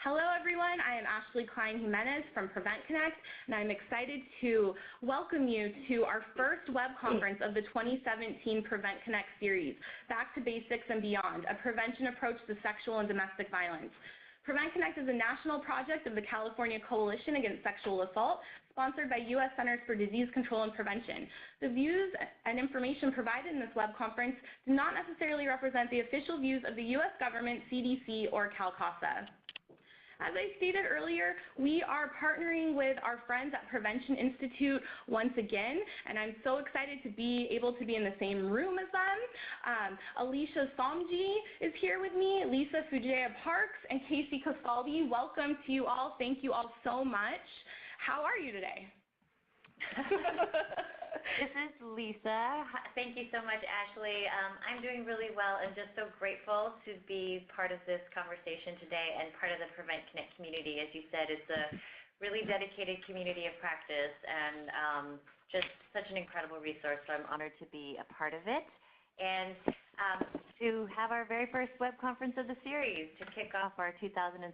Hello everyone, I am Ashley Klein-Jimenez from Prevent Connect, and I'm excited to welcome you to our first web conference of the 2017 Prevent Connect series, Back to Basics and Beyond, a prevention approach to sexual and domestic violence. Prevent Connect is a national project of the California Coalition Against Sexual Assault, sponsored by U.S. Centers for Disease Control and Prevention. The views and information provided in this web conference do not necessarily represent the official views of the U.S. government, CDC, or CalCASA. As I stated earlier, we are partnering with our friends at Prevention Institute once again, and I'm so excited to be able to be in the same room as them. Alicia Somji is here with me, Lisa Fujaya Parks, and Casey Castaldi. Welcome to you all. Thank you all so much. How are you today? This is Lisa. Thank you so much, Ashley. I'm doing really well and just so grateful to be part of this conversation today and part of the Prevent Connect community. As you said, it's a really dedicated community of practice and just such an incredible resource, so I'm honored to be a part of it. And to have our very first web conference of the series to kick off our 2017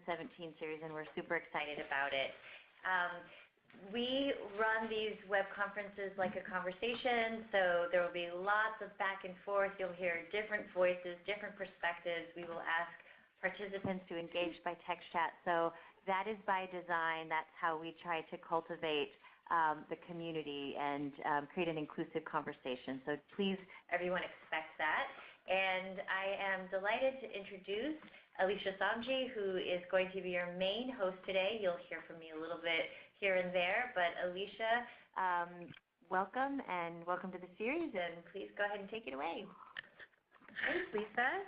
series, and we're super excited about it. We run these web conferences like a conversation, so there will be lots of back and forth. You'll hear different voices, different perspectives. We will ask participants to engage by text chat. So that is by design. That's how we try to cultivate the community and create an inclusive conversation. So please, everyone, expect that. And I am delighted to introduce Alicia Somji, who is going to be your main host today. You'll hear from me a little bit here and there, but Alicia, welcome and welcome to the series, and please go ahead and take it away. Thanks, Lisa.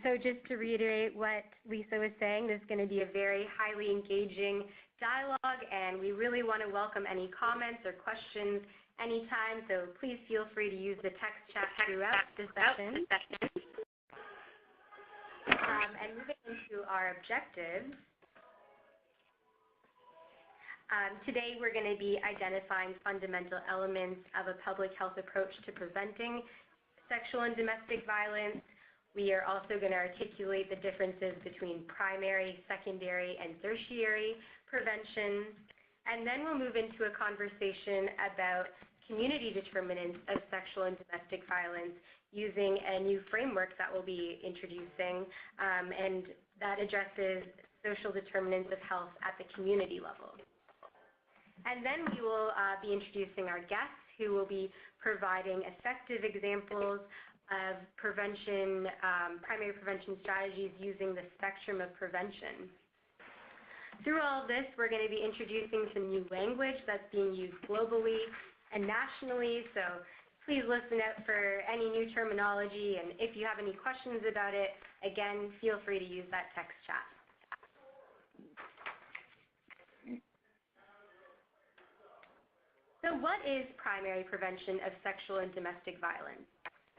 So just to reiterate what Lisa was saying, this is going to be a very highly engaging dialogue, and we really want to welcome any comments or questions anytime, so please feel free to use the text chat throughout the session. And moving into our objectives, today we're going to be identifying fundamental elements of a public health approach to preventing sexual and domestic violence. We are also going to articulate the differences between primary, secondary, and tertiary prevention. And then we'll move into a conversation about community determinants of sexual and domestic violence using a new framework that we'll be introducing, and that addresses social determinants of health at the community level. And then we will be introducing our guests, who will be providing effective examples of prevention, primary prevention strategies using the spectrum of prevention. Through all of this, we're going to be introducing some new language that's being used globally and nationally, so please listen out for any new terminology, and if you have any questions about it, again, feel free to use that text chat. So what is primary prevention of sexual and domestic violence?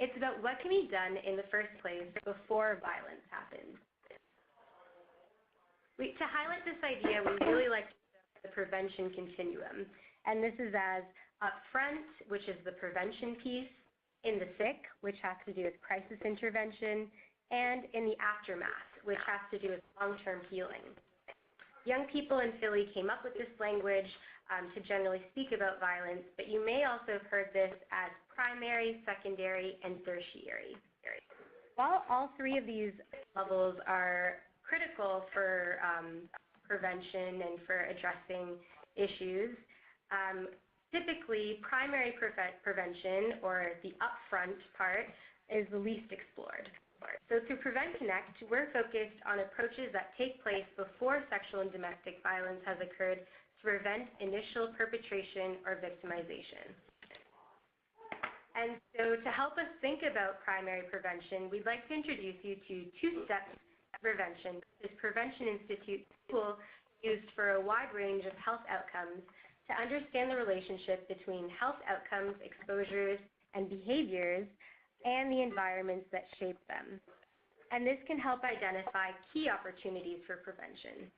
It's about what can be done in the first place before violence happens. To highlight this idea, we really like to use the prevention continuum, and this is as upfront, which is the prevention piece, in the thick, which has to do with crisis intervention, and in the aftermath, which has to do with long-term healing. Young people in Philly came up with this language to generally speak about violence, but you may also have heard this as primary, secondary, and tertiary. While all three of these levels are critical for prevention and for addressing issues, typically primary prevention, or the upfront part, is the least explored. So through Prevent Connect, we're focused on approaches that take place before sexual and domestic violence has occurred to prevent initial perpetration or victimization. And so to help us think about primary prevention, we'd like to introduce you to two-step prevention. This Prevention Institute tool used for a wide range of health outcomes to understand the relationship between health outcomes, exposures, and behaviors, and the environments that shape them. And this can help identify key opportunities for prevention.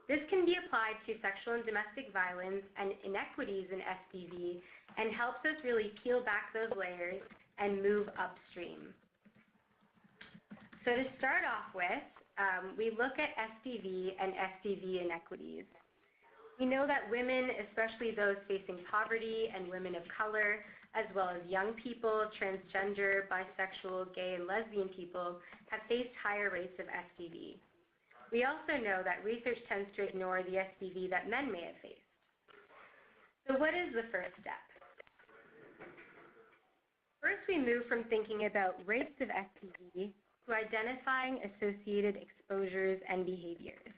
This can be applied to sexual and domestic violence and inequities in SDV, and helps us really peel back those layers and move upstream. So to start off with, we look at SDV and SDV inequities. We know that women, especially those facing poverty and women of color, as well as young people, transgender, bisexual, gay, and lesbian people, have faced higher rates of SDV. We also know that research tends to ignore the SDV that men may have faced. So what is the first step? First, we move from thinking about rates of SDV to identifying associated exposures and behaviors.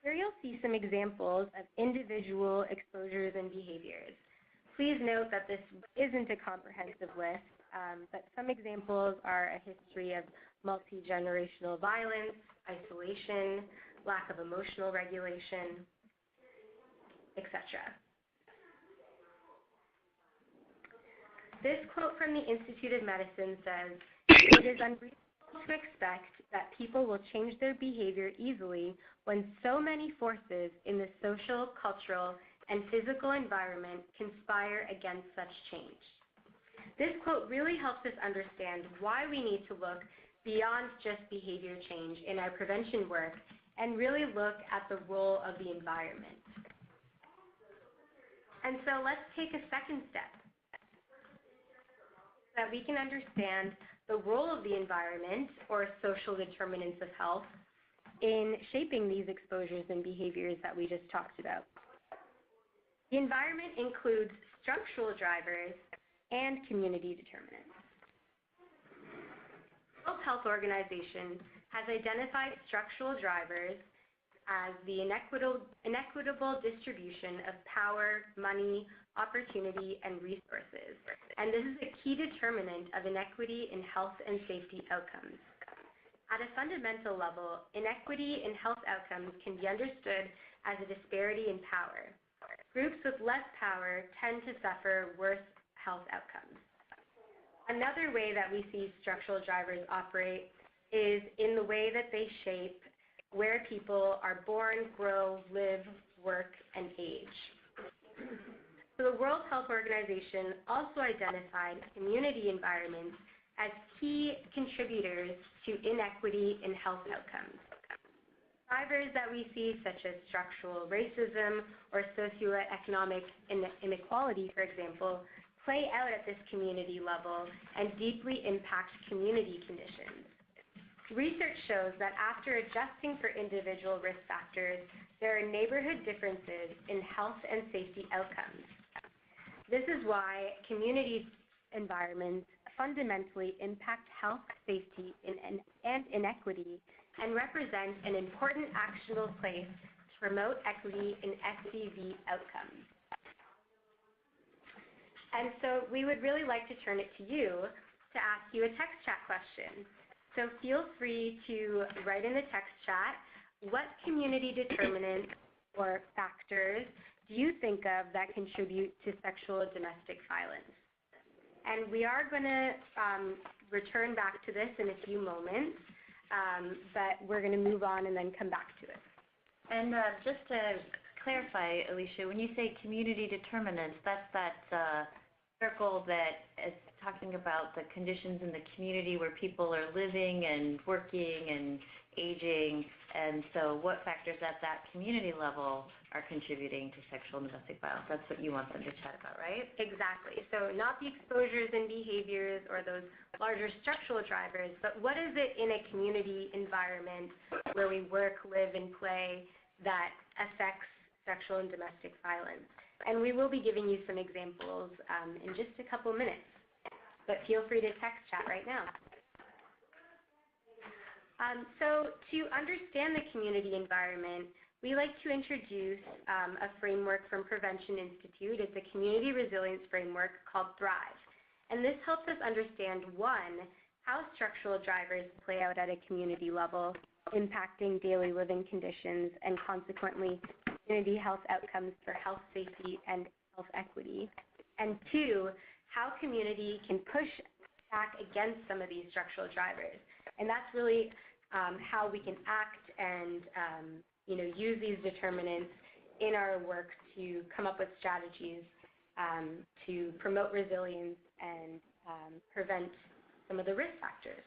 Here you'll see some examples of individual exposures and behaviors. Please note that this isn't a comprehensive list, but some examples are a history of multi-generational violence, isolation, lack of emotional regulation, etc. This quote from the Institute of Medicine says, "It is unreasonable to expect that people will change their behavior easily when so many forces in the social, cultural, and physical environment conspire against such change." This quote really helps us understand why we need to look beyond just behavior change in our prevention work and really look at the role of the environment. And so let's take a second step so that we can understand the role of the environment, or social determinants of health, in shaping these exposures and behaviors that we just talked about. The environment includes structural drivers and community determinants. The World Health Organization has identified structural drivers as the inequitable distribution of power, money, opportunity, and resources. And this is a key determinant of inequity in health and safety outcomes. At a fundamental level, inequity in health outcomes can be understood as a disparity in power. Groups with less power tend to suffer worse health outcomes. Another way that we see structural drivers operate is in the way that they shape where people are born, grow, live, work, and age. So the World Health Organization also identified community environments as key contributors to inequity in health outcomes. Drivers that we see, such as structural racism or socioeconomic inequality, for example, play out at this community level and deeply impact community conditions. Research shows that after adjusting for individual risk factors, there are neighborhood differences in health and safety outcomes. This is why community environments fundamentally impact health, safety, and inequity, and represent an important actionable place to promote equity in SDV outcomes. And so we would really like to turn it to you to ask you a text chat question. So feel free to write in the text chat, what community determinants or factors do you think of that contribute to sexual and domestic violence? And we are going to return back to this in a few moments, but we're going to move on and then come back to it. And just to clarify, Alicia, when you say community determinants, that's that circle that is talking about the conditions in the community where people are living and working and aging, and so what factors at that community level are contributing to sexual and domestic violence. That's what you want them to chat about, right? Exactly. So not the exposures and behaviors or those larger structural drivers, but what is it in a community environment where we work, live, and play that affects sexual and domestic violence? And we will be giving you some examples in just a couple minutes, but feel free to text chat right now. So to understand the community environment, we like to introduce a framework from Prevention Institute. It's a community resilience framework called Thrive. And this helps us understand, one, how structural drivers play out at a community level, impacting daily living conditions and consequently community health outcomes for health safety and health equity. And two, how community can push back against some of these structural drivers. And that's really how we can act and use these determinants in our work to come up with strategies to promote resilience and prevent some of the risk factors.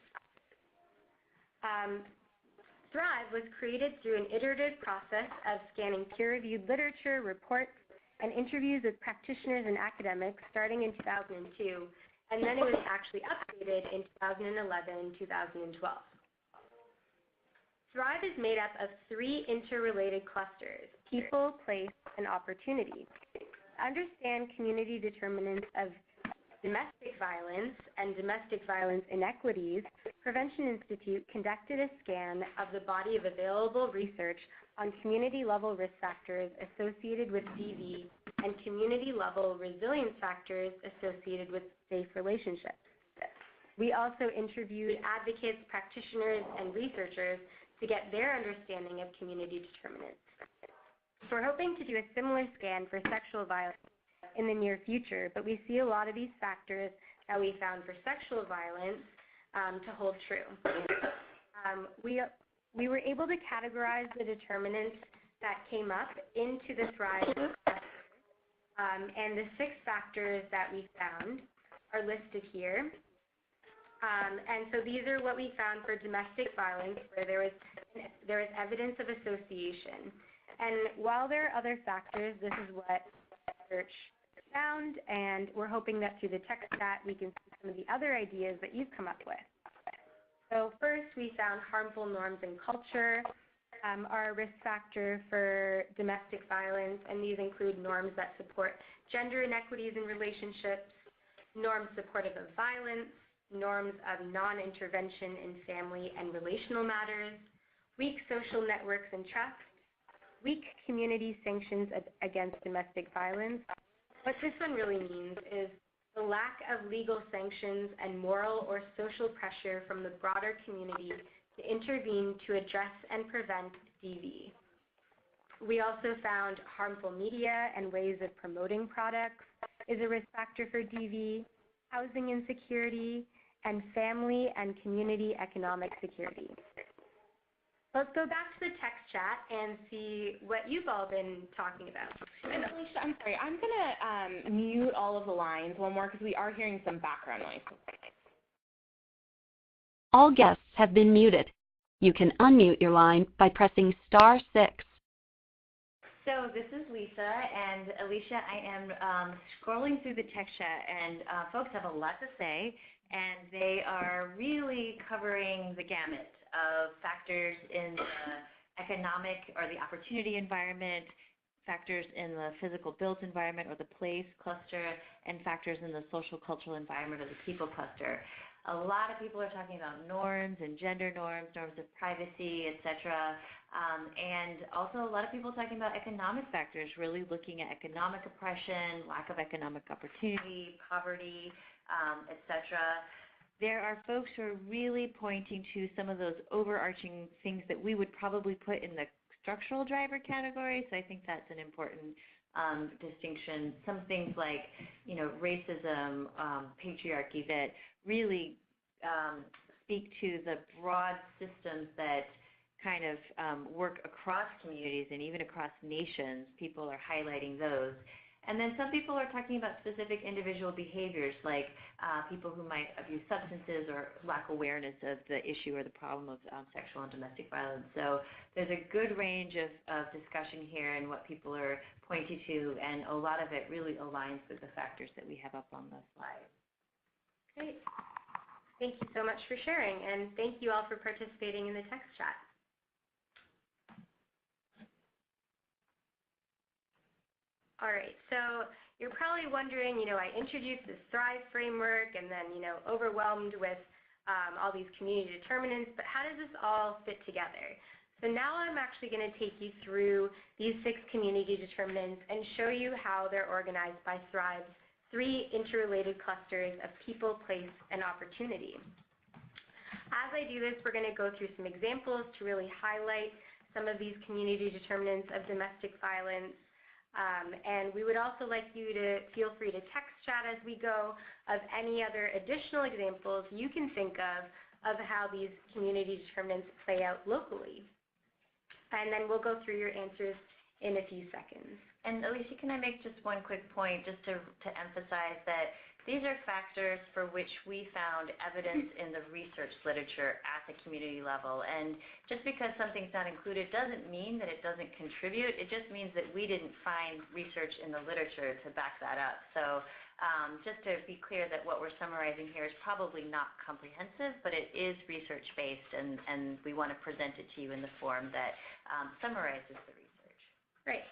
Thrive was created through an iterative process of scanning peer-reviewed literature, reports, and interviews with practitioners and academics starting in 2002, and then it was actually updated in 2011, 2012. Thrive is made up of 3 interrelated clusters: people, place, and opportunity. To understand community determinants of domestic violence and domestic violence inequities, Prevention Institute conducted a scan of the body of available research on community-level risk factors associated with DV and community-level resilience factors associated with safe relationships. We also interviewed advocates, practitioners, and researchers to get their understanding of community determinants. We're hoping to do a similar scan for sexual violence in the near future, but we see a lot of these factors that we found for sexual violence to hold true. We were able to categorize the determinants that came up into the Thrive cluster, and the 6 factors that we found are listed here. And so these are what we found for domestic violence, where there was evidence of association. And while there are other factors, this is what research found, and we're hoping that through the text chat we can see some of the other ideas that you've come up with. So first, we found harmful norms and culture are a risk factor for domestic violence, and these include norms that support gender inequities in relationships, norms supportive of violence, norms of non-intervention in family and relational matters, weak social networks and trust, weak community sanctions against domestic violence. What this one really means is the lack of legal sanctions and moral or social pressure from the broader community to intervene to address and prevent DV. We also found harmful media and ways of promoting products is a risk factor for DV, housing insecurity, and family and community economic security. Let's go back to the text chat and see what you've all been talking about. And Alicia, I'm sorry, I'm going to mute all of the lines one more because we are hearing some background noise. All guests have been muted. You can unmute your line by pressing *6. So this is Lisa, and Alicia, I am scrolling through the text chat, and folks have a lot to say, and they are really covering the gamut of factors in the economic or the opportunity environment, factors in the physical built environment or the place cluster, and factors in the social cultural environment or the people cluster. A lot of people are talking about norms and gender norms, norms of privacy, etc. And also a lot of people talking about economic factors, really looking at economic oppression, lack of economic opportunity, poverty, etc. There are folks who are really pointing to some of those overarching things that we would probably put in the structural driver category, so I think that's an important distinction. Some things like, racism, patriarchy that really speak to the broad systems that kind of work across communities and even across nations. People are highlighting those. And then some people are talking about specific individual behaviors, like people who might abuse substances or lack awareness of the issue or the problem of sexual and domestic violence. So there's a good range of discussion here and what people are pointing to, and a lot of it really aligns with the factors that we have up on the slide. Great. Thank you so much for sharing, and thank you all for participating in the text chat. All right, so you're probably wondering, I introduced this Thrive framework and then, overwhelmed with all these community determinants, but how does this all fit together? So now I'm actually going to take you through these 6 community determinants and show you how they're organized by Thrive's 3 interrelated clusters of people, place, and opportunity. As I do this, we're going to go through some examples to really highlight some of these community determinants of domestic violence. And we would also like you to feel free to text chat as we go of any other additional examples you can think of how these community determinants play out locally. And then we'll go through your answers in a few seconds. And Alicia, can I make just one quick point just to emphasize that these are factors for which we found evidence in the research literature at the community level. And just because something's not included doesn't mean that it doesn't contribute. It just means that we didn't find research in the literature to back that up. So just to be clear that what we're summarizing here is probably not comprehensive, but it is research-based, and we want to present it to you in the form that summarizes the research. Right.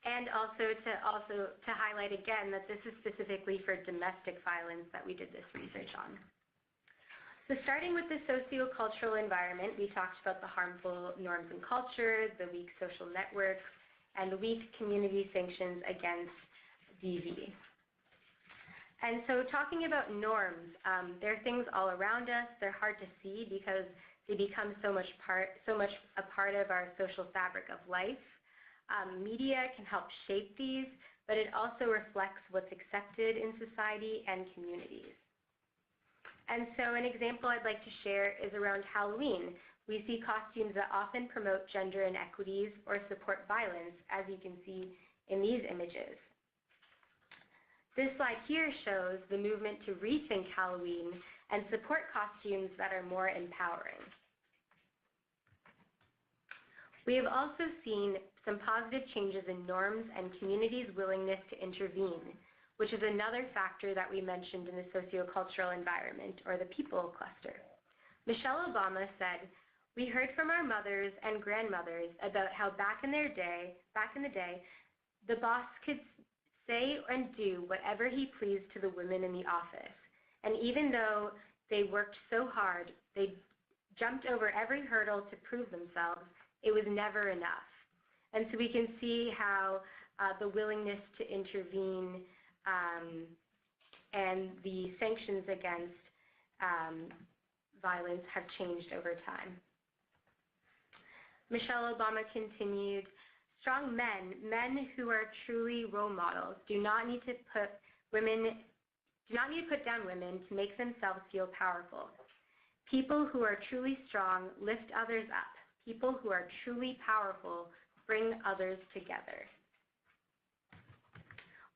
And also to highlight again that this is specifically for domestic violence that we did this research on. So starting with the sociocultural environment, we talked about the harmful norms and culture, the weak social networks, and the weak community sanctions against DV. And so talking about norms, there are things all around us. They're hard to see because they become so much a part of our social fabric of life. Media can help shape these, but it also reflects what's accepted in society and communities. And so an example I'd like to share is around Halloween. We see costumes that often promote gender inequities or support violence, as you can see in these images. This slide here shows the movement to rethink Halloween and support costumes that are more empowering. We have also seen some positive changes in norms and communities' willingness to intervene, which is another factor that we mentioned in the sociocultural environment, or the people cluster. Michelle Obama said, "We heard from our mothers and grandmothers about how back in the day, the boss could say and do whatever he pleased to the women in the office. And even though they worked so hard, they jumped over every hurdle to prove themselves, it was never enough." And so we can see how the willingness to intervene and the sanctions against violence have changed over time. Michelle Obama continued, "Strong men who are truly role models, do not need to put down women to make themselves feel powerful. People who are truly strong lift others up. People who are truly powerful bring others together."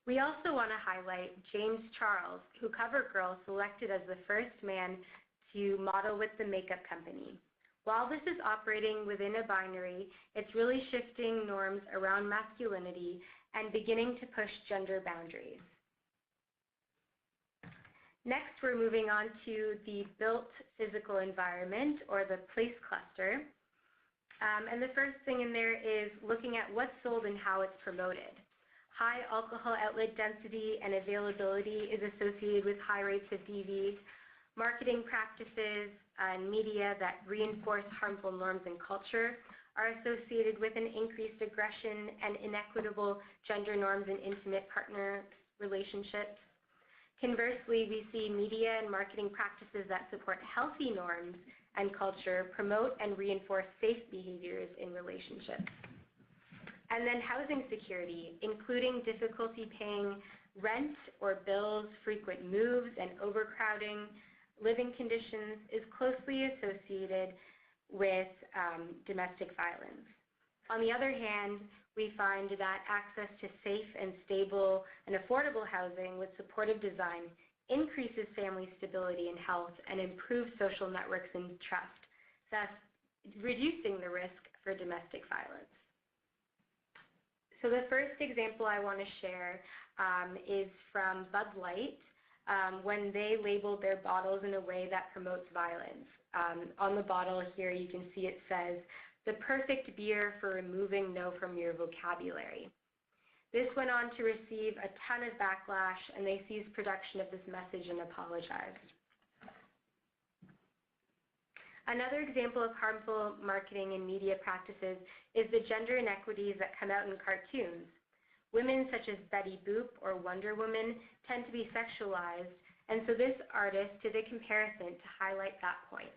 We also want to highlight James Charles, who Covergirl selected as the first man to model with the makeup company. While this is operating within a binary, it's really shifting norms around masculinity and beginning to push gender boundaries. Next, we're moving on to the built physical environment, or the place cluster. And the first thing in there is looking at what's sold and how it's promoted. High alcohol outlet density and availability is associated with high rates of DV. Marketing practices and media that reinforce harmful norms and culture are associated with an increased aggression and inequitable gender norms in intimate partner relationships. Conversely, we see media and marketing practices that support healthy norms and culture promote and reinforce safe behaviors in relationships. And then housing security, including difficulty paying rent or bills, frequent moves, and overcrowding living conditions, is closely associated with domestic violence. On the other hand, we find that access to safe and stable and affordable housing with supportive design increases family stability and health and improves social networks and trust, thus reducing the risk for domestic violence. So the first example I want to share is from Bud Light when they labeled their bottles in a way that promotes violence. On the bottle here you can see it says, "The perfect beer for removing no from your vocabulary." This went on to receive a ton of backlash, and they ceased production of this message and apologized. Another example of harmful marketing and media practices is the gender inequities that come out in cartoons. Women such as Betty Boop or Wonder Woman tend to be sexualized, and so this artist did a comparison to highlight that point.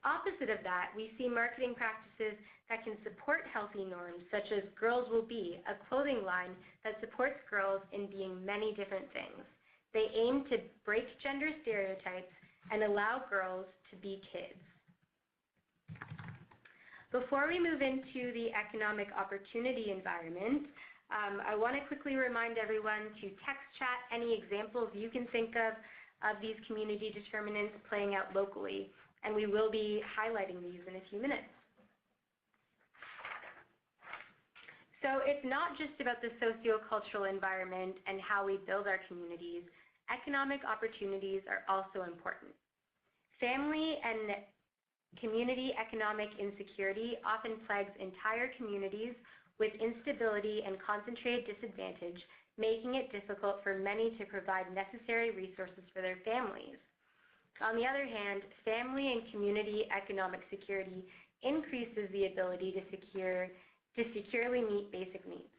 Opposite of that, we see marketing practices that can support healthy norms, such as Girls Will Be, a clothing line that supports girls in being many different things. They aim to break gender stereotypes and allow girls to be kids. Before we move into the economic opportunity environment, I want to quickly remind everyone to text chat any examples you can think of these community determinants playing out locally, and we will be highlighting these in a few minutes. So it's not just about the sociocultural environment and how we build our communities. Economic opportunities are also important. Family and community economic insecurity often plagues entire communities with instability and concentrated disadvantage, making it difficult for many to provide necessary resources for their families. On the other hand, family and community economic security increases the ability to securely meet basic needs.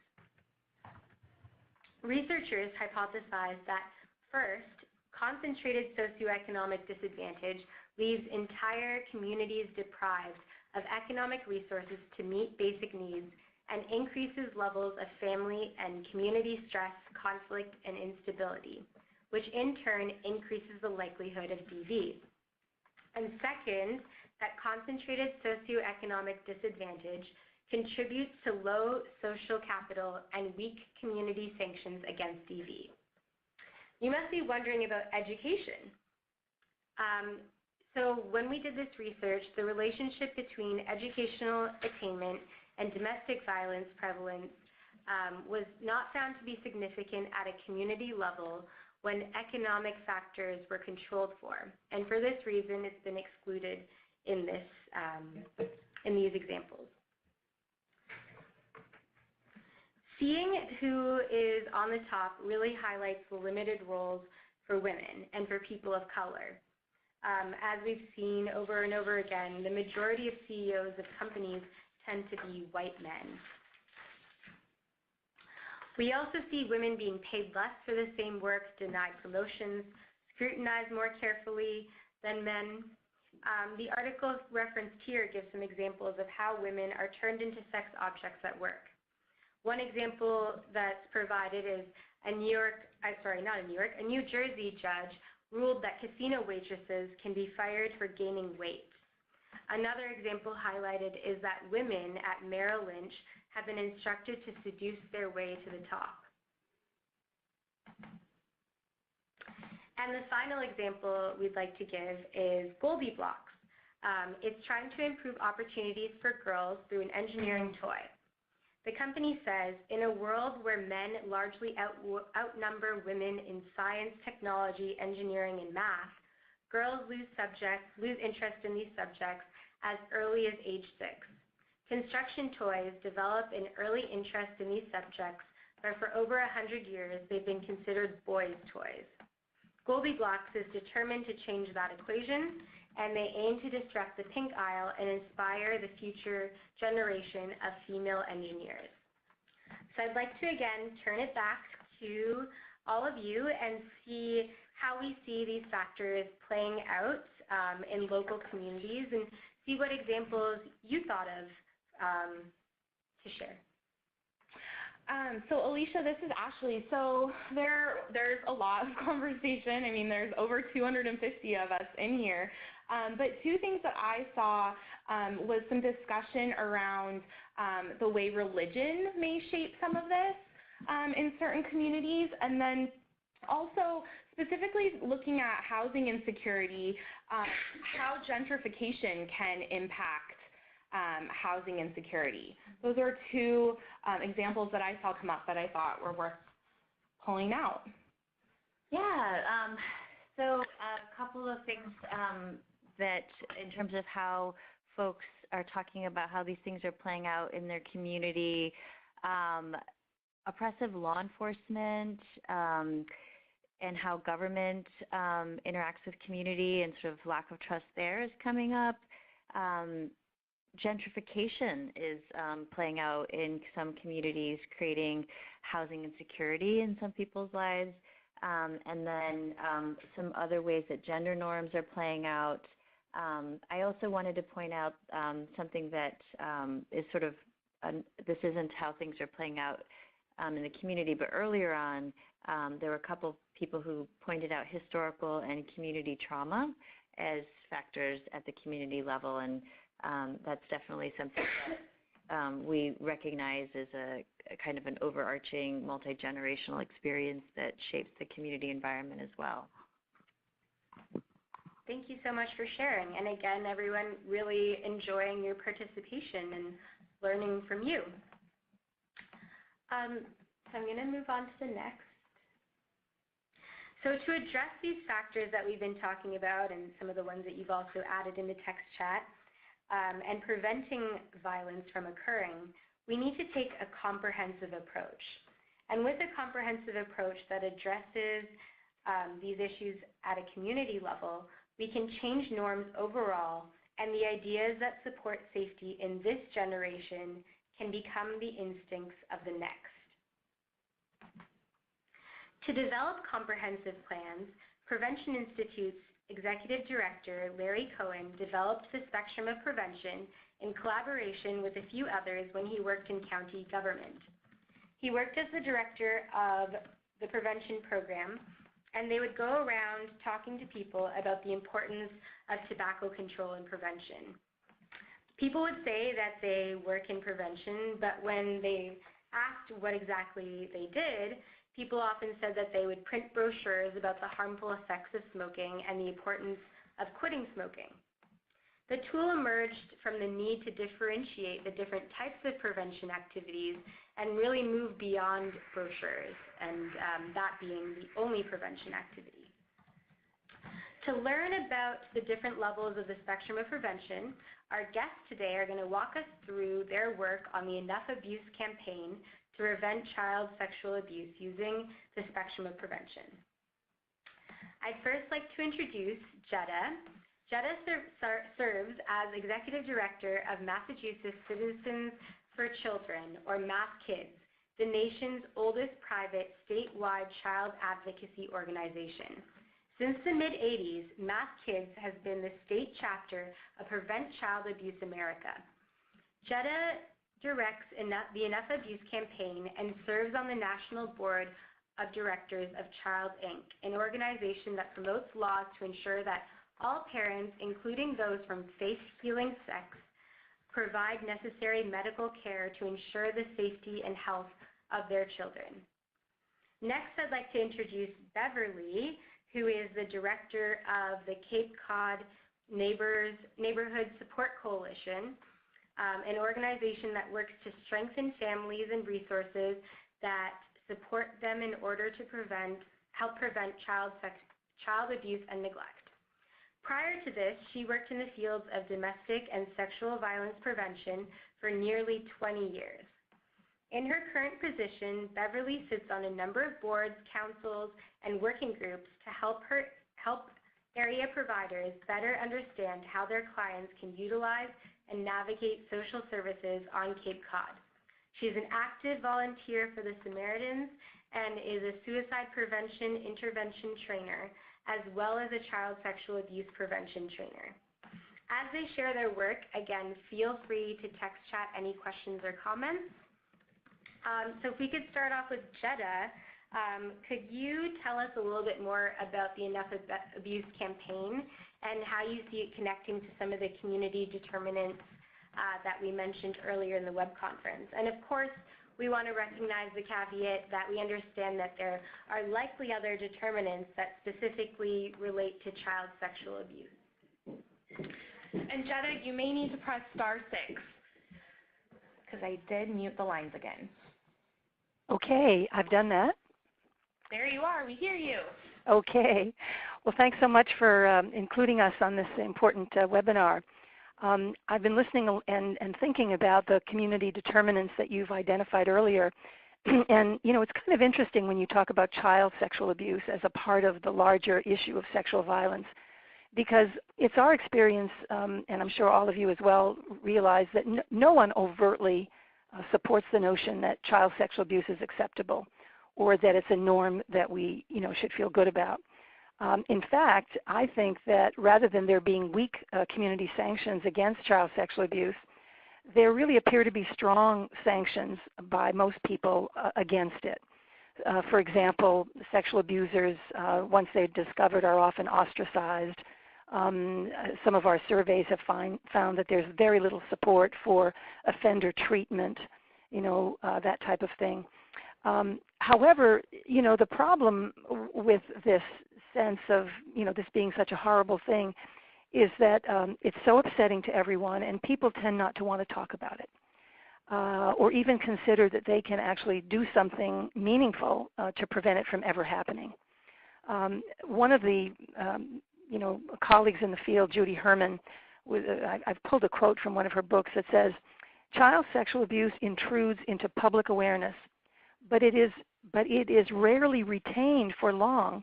Researchers hypothesize that, first, concentrated socioeconomic disadvantage leaves entire communities deprived of economic resources to meet basic needs and increases levels of family and community stress, conflict, and instability, which in turn increases the likelihood of DV. And second, that concentrated socioeconomic disadvantage contributes to low social capital and weak community sanctions against DV. You must be wondering about education. So when we did this research, the relationship between educational attainment and domestic violence prevalence was not found to be significant at a community level when economic factors were controlled for. And for this reason, it's been excluded in these examples. Seeing who is on the top really highlights the limited roles for women and for people of color. As we've seen over and over again, the majority of CEOs of companies tend to be white men. We also see women being paid less for the same work, denied promotions, scrutinized more carefully than men. The article referenced here gives some examples of how women are turned into sex objects at work. One example that's provided is a New Jersey judge ruled that casino waitresses can be fired for gaining weight. Another example highlighted is that women at Merrill Lynch have been instructed to seduce their way to the top. And the final example we'd like to give is Goldilocks. It's trying to improve opportunities for girls through an engineering toy. The company says, in a world where men largely outnumber women in science, technology, engineering, and math, girls lose interest in these subjects as early as age 6. Construction toys develop an early interest in these subjects, but for over 100 years, they've been considered boys' toys. Goldilocks is determined to change that equation, and they aim to disrupt the pink aisle and inspire the future generation of female engineers. So I'd like to again turn it back to all of you and see how we see these factors playing out in local communities and see what examples you thought of to share. So Alicia, this is Ashley. So there's a lot of conversation. I mean, there's over 250 of us in here. But two things that I saw was some discussion around the way religion may shape some of this in certain communities, and then also specifically looking at housing insecurity, how gentrification can impact housing insecurity. Those are two examples that I saw come up that I thought were worth pulling out. Yeah, so a couple of things that in terms of how folks are talking about how these things are playing out in their community, oppressive law enforcement and how government interacts with community and sort of lack of trust there is coming up. Gentrification is playing out in some communities, creating housing insecurity in some people's lives, and then some other ways that gender norms are playing out. I also wanted to point out something that is sort of, this isn't how things are playing out in the community, but earlier on, there were a couple of people who pointed out historical and community trauma as factors at the community level, and that's definitely something that we recognize as a kind of an overarching multi-generational experience that shapes the community environment as well. Thank you so much for sharing. And again, everyone, really enjoying your participation and learning from you. So I'm going to move on to the next. So to address these factors that we've been talking about and some of the ones that you've also added in the text chat, and preventing violence from occurring, we need to take a comprehensive approach. And with a comprehensive approach that addresses these issues at a community level, we can change norms overall, and the ideas that support safety in this generation can become the instincts of the next. To develop comprehensive plans, Prevention Institute's Executive Director, Larry Cohen, developed the spectrum of prevention in collaboration with a few others when he worked in county government. He worked as the director of the prevention program, and they would go around talking to people about the importance of tobacco control and prevention. People would say that they work in prevention, but when they asked what exactly they did, people often said that they would print brochures about the harmful effects of smoking and the importance of quitting smoking. The tool emerged from the need to differentiate the different types of prevention activities and really move beyond brochures, and that being the only prevention activity. To learn about the different levels of the spectrum of prevention, our guests today are going to walk us through their work on the Enough Abuse campaign to prevent child sexual abuse using the spectrum of prevention. I'd first like to introduce Jetta. Jetta serves as Executive Director of Massachusetts Citizens for Children, or MassKids, the nation's oldest private statewide child advocacy organization. Since the mid-'80s, MassKids has been the state chapter of Prevent Child Abuse America. Jetta directs the Enough Abuse campaign and serves on the National Board of Directors of Child, Inc., an organization that promotes laws to ensure that all parents, including those from faith-healing sects, provide necessary medical care to ensure the safety and health of their children. Next, I'd like to introduce Beverly, who is the director of the Cape Cod Neighborhood Support Coalition, an organization that works to strengthen families and resources that support them in order to help prevent child abuse and neglect. Prior to this, she worked in the fields of domestic and sexual violence prevention for nearly 20 years. In her current position, Beverly sits on a number of boards, councils, and working groups to help area providers better understand how their clients can utilize and navigate social services on Cape Cod. She's an active volunteer for the Samaritans and is a suicide prevention intervention trainer, as well as a child sexual abuse prevention trainer. As they share their work, again, feel free to text chat any questions or comments. So if we could start off with Jetta, could you tell us a little bit more about the Enough Abuse campaign and how you see it connecting to some of the community determinants that we mentioned earlier in the web conference? And of course, we want to recognize the caveat that we understand that there are likely other determinants that specifically relate to child sexual abuse. And Jetta, you may need to press *6 because I did mute the lines again. Okay, I've done that. There you are. We hear you. Okay. Well, thanks so much for including us on this important webinar. I've been listening and thinking about the community determinants that you've identified earlier. And, you know, it's kind of interesting when you talk about child sexual abuse as a part of the larger issue of sexual violence, because it's our experience, and I'm sure all of you as well realize that no one overtly supports the notion that child sexual abuse is acceptable or that it's a norm that we, you know, should feel good about. In fact, I think that rather than there being weak community sanctions against child sexual abuse, there really appear to be strong sanctions by most people against it. For example, sexual abusers, once they're discovered, are often ostracized. Some of our surveys have found that there's very little support for offender treatment, that type of thing. However, the problem with this sense of, this being such a horrible thing is that it's so upsetting to everyone, and people tend not to want to talk about it or even consider that they can actually do something meaningful to prevent it from ever happening. One of the colleagues in the field, Judy Herman, I've pulled a quote from one of her books that says, "Child sexual abuse intrudes into public awareness, but it is rarely retained for long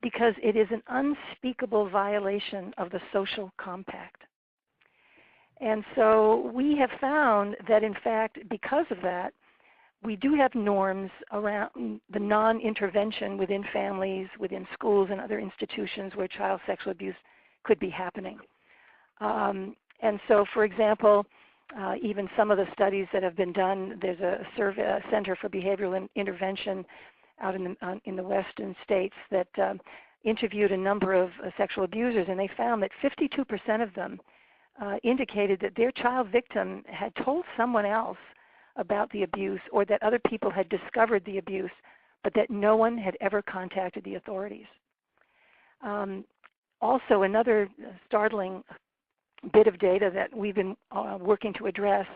because it is an unspeakable violation of the social compact." And so we have found that, in fact, because of that, we do have norms around the non-intervention within families, within schools, and other institutions where child sexual abuse could be happening. And so, for example, even some of the studies that have been done, there's a Center for Behavioral Intervention out in the western states that interviewed a number of sexual abusers, and they found that 52% of them indicated that their child victim had told someone else about the abuse, or that other people had discovered the abuse, but that no one had ever contacted the authorities. Also, another startling bit of data that we've been working to address,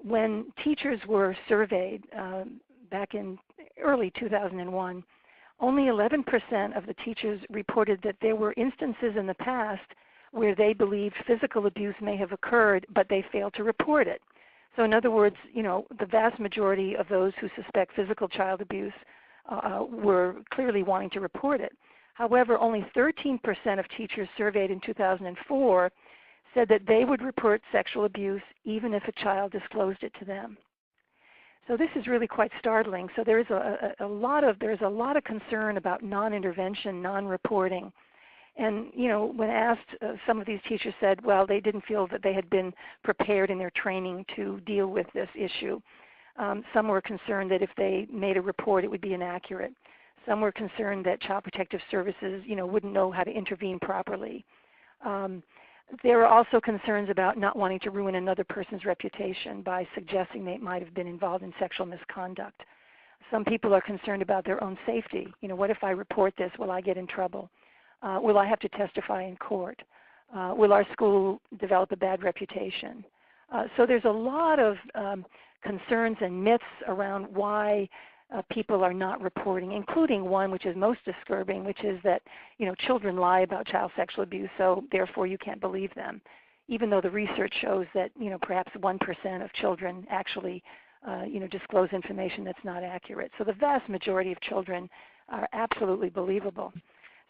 when teachers were surveyed back in early 2001, only 11% of the teachers reported that there were instances in the past where they believed physical abuse may have occurred, but they failed to report it. So in other words, the vast majority of those who suspect physical child abuse were clearly wanting to report it. However, only 13% of teachers surveyed in 2004 said that they would report sexual abuse even if a child disclosed it to them. So this is really quite startling. So there is a lot of concern about non-intervention, non-reporting. And, when asked, some of these teachers said, well, they didn't feel that they had been prepared in their training to deal with this issue. Some were concerned that if they made a report, it would be inaccurate. Some were concerned that Child Protective Services, wouldn't know how to intervene properly. There were also concerns about not wanting to ruin another person's reputation by suggesting they might have been involved in sexual misconduct. Some people are concerned about their own safety. What if I report this? Will I get in trouble? Will I have to testify in court? Will our school develop a bad reputation? So there's a lot of concerns and myths around why people are not reporting, including one which is most disturbing, which is that children lie about child sexual abuse, so therefore you can't believe them, even though the research shows that perhaps 1% of children actually disclose information that's not accurate. So the vast majority of children are absolutely believable.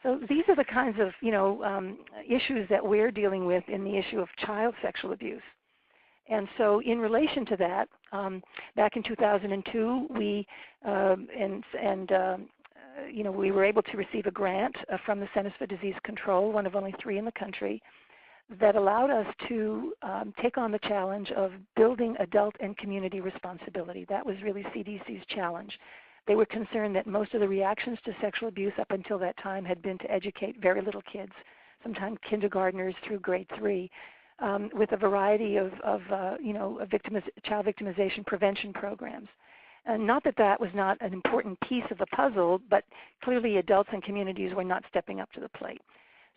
So these are the kinds of issues that we're dealing with in the issue of child sexual abuse. And so in relation to that, back in 2002, we we were able to receive a grant from the Centers for Disease Control, one of only 3 in the country, that allowed us to take on the challenge of building adult and community responsibility. That was really CDC's challenge. They were concerned that most of the reactions to sexual abuse up until that time had been to educate very little kids, sometimes kindergartners through grade 3, with a variety of child victimization prevention programs. And not that that was not an important piece of the puzzle, but clearly adults and communities were not stepping up to the plate.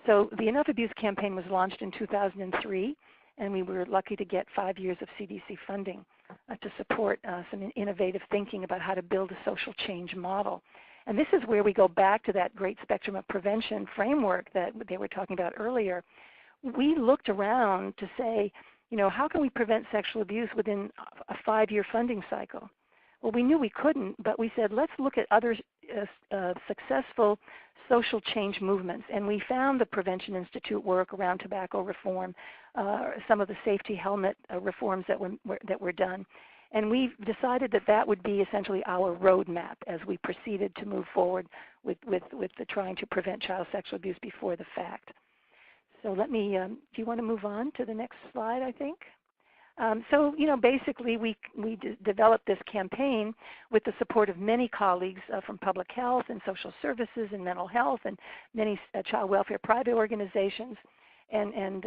So the Enough Abuse campaign was launched in 2003, and we were lucky to get 5 years of CDC funding to support some innovative thinking about how to build a social change model. And this is where we go back to that great spectrum of prevention framework that they were talking about earlier. We looked around to say, how can we prevent sexual abuse within a 5-year funding cycle? Well, we knew we couldn't, but we said, let's look at other successful social change movements. And we found the Prevention Institute work around tobacco reform, some of the safety helmet reforms that were done. And we decided that that would be essentially our roadmap as we proceeded to move forward with the trying to prevent child sexual abuse before the fact. So let me, do you want to move on to the next slide, I think? So, basically we developed this campaign with the support of many colleagues from public health and social services and mental health and many child welfare private organizations. and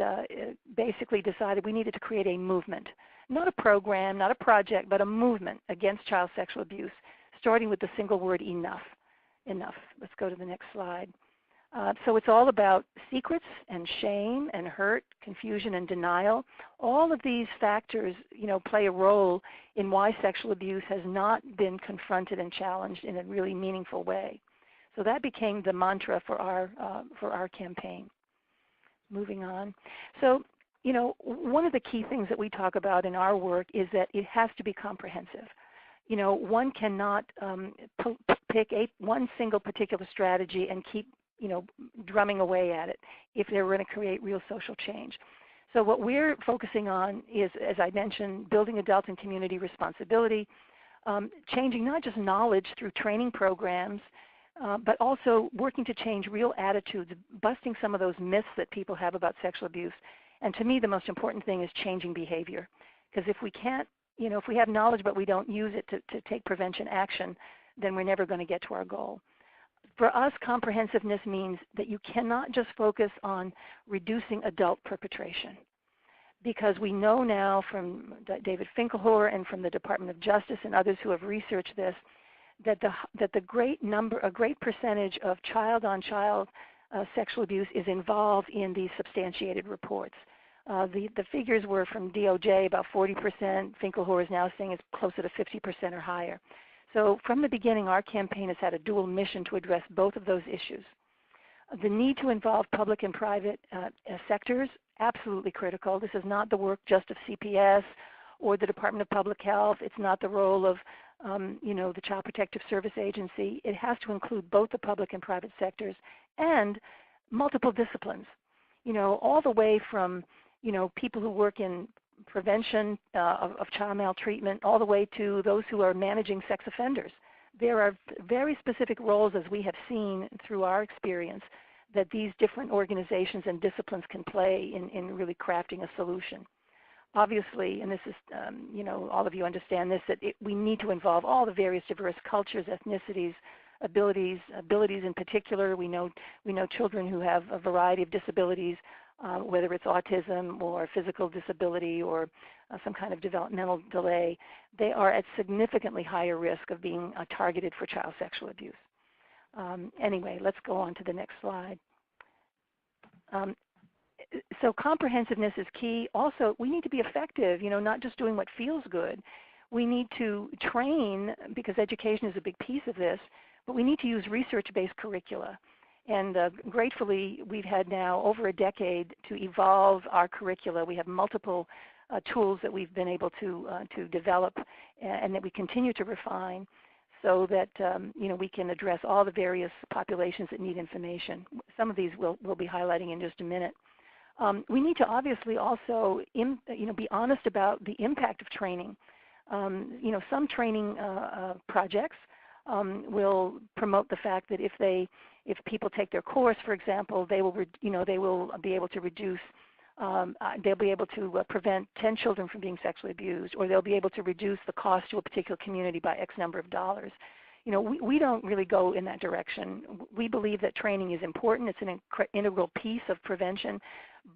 basically decided we needed to create a movement, not a program, not a project, but a movement against child sexual abuse, starting with the single word enough. Enough. Let's go to the next slide. So it's all about secrets and shame and hurt, confusion and denial. All of these factors, play a role in why sexual abuse has not been confronted and challenged in a really meaningful way. So that became the mantra for our campaign. Moving on. So, one of the key things that we talk about in our work is that it has to be comprehensive. One cannot pick one single particular strategy and keep drumming away at it if they're going to create real social change. So what we're focusing on is, as I mentioned, building adult and community responsibility, changing not just knowledge through training programs, but also working to change real attitudes, busting some of those myths that people have about sexual abuse. And to me, the most important thing is changing behavior. Because if we can't, if we have knowledge but we don't use it to take prevention action, then we're never going to get to our goal. For us, comprehensiveness means that you cannot just focus on reducing adult perpetration, because we know now from David Finkelhor and from the Department of Justice and others who have researched this, that a great percentage of child-on-child sexual abuse is involved in these substantiated reports. The figures were from DOJ, about 40%. Finkelhor is now saying it's closer to 50% or higher. So from the beginning, our campaign has had a dual mission to address both of those issues. The need to involve public and private sectors, absolutely critical. This is not the work just of CPS or the Department of Public Health. It's not the role of the Child Protective Service Agency. It has to include both the public and private sectors and multiple disciplines, all the way from, people who work in prevention of child maltreatment all the way to those who are managing sex offenders. There are very specific roles, as we have seen through our experience, that these different organizations and disciplines can play in really crafting a solution. Obviously, and this is, all of you understand this, that we need to involve all the various diverse cultures, ethnicities, abilities in particular. We know children who have a variety of disabilities, whether it's autism or physical disability or some kind of developmental delay. They are at significantly higher risk of being targeted for child sexual abuse. Anyway, let's go on to the next slide. So comprehensiveness is key. Also, we need to be effective, not just doing what feels good. We need to train, because education is a big piece of this, but we need to use research-based curricula. And gratefully, we've had now over a decade to evolve our curricula. We have multiple tools that we've been able to develop and that we continue to refine so that we can address all the various populations that need information. Some of these we'll be highlighting in just a minute. We need to obviously also be honest about the impact of training. Some training projects will promote the fact that if people take their course, for example, they will be able to reduce, they'll be able to prevent 10 children from being sexually abused, or they'll be able to reduce the cost to a particular community by X number of dollars. We don't really go in that direction. We believe that training is important. It's an integral piece of prevention,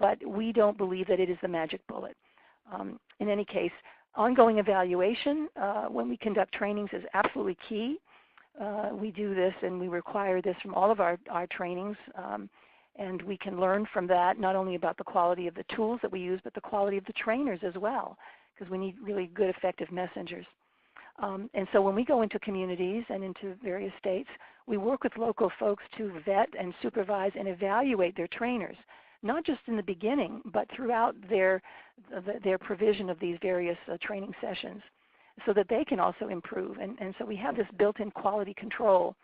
but we don't believe that it is the magic bullet. In any case, ongoing evaluation when we conduct trainings is absolutely key. We do this and we require this from all of our trainings, and we can learn from that not only about the quality of the tools that we use, but the quality of the trainers as well, because we need really good, effective messengers. And so when we go into communities and into various states, we work with local folks to vet and supervise and evaluate their trainers, not just in the beginning, but throughout their provision of these various training sessions, so that they can also improve. And so we have this built-in quality control.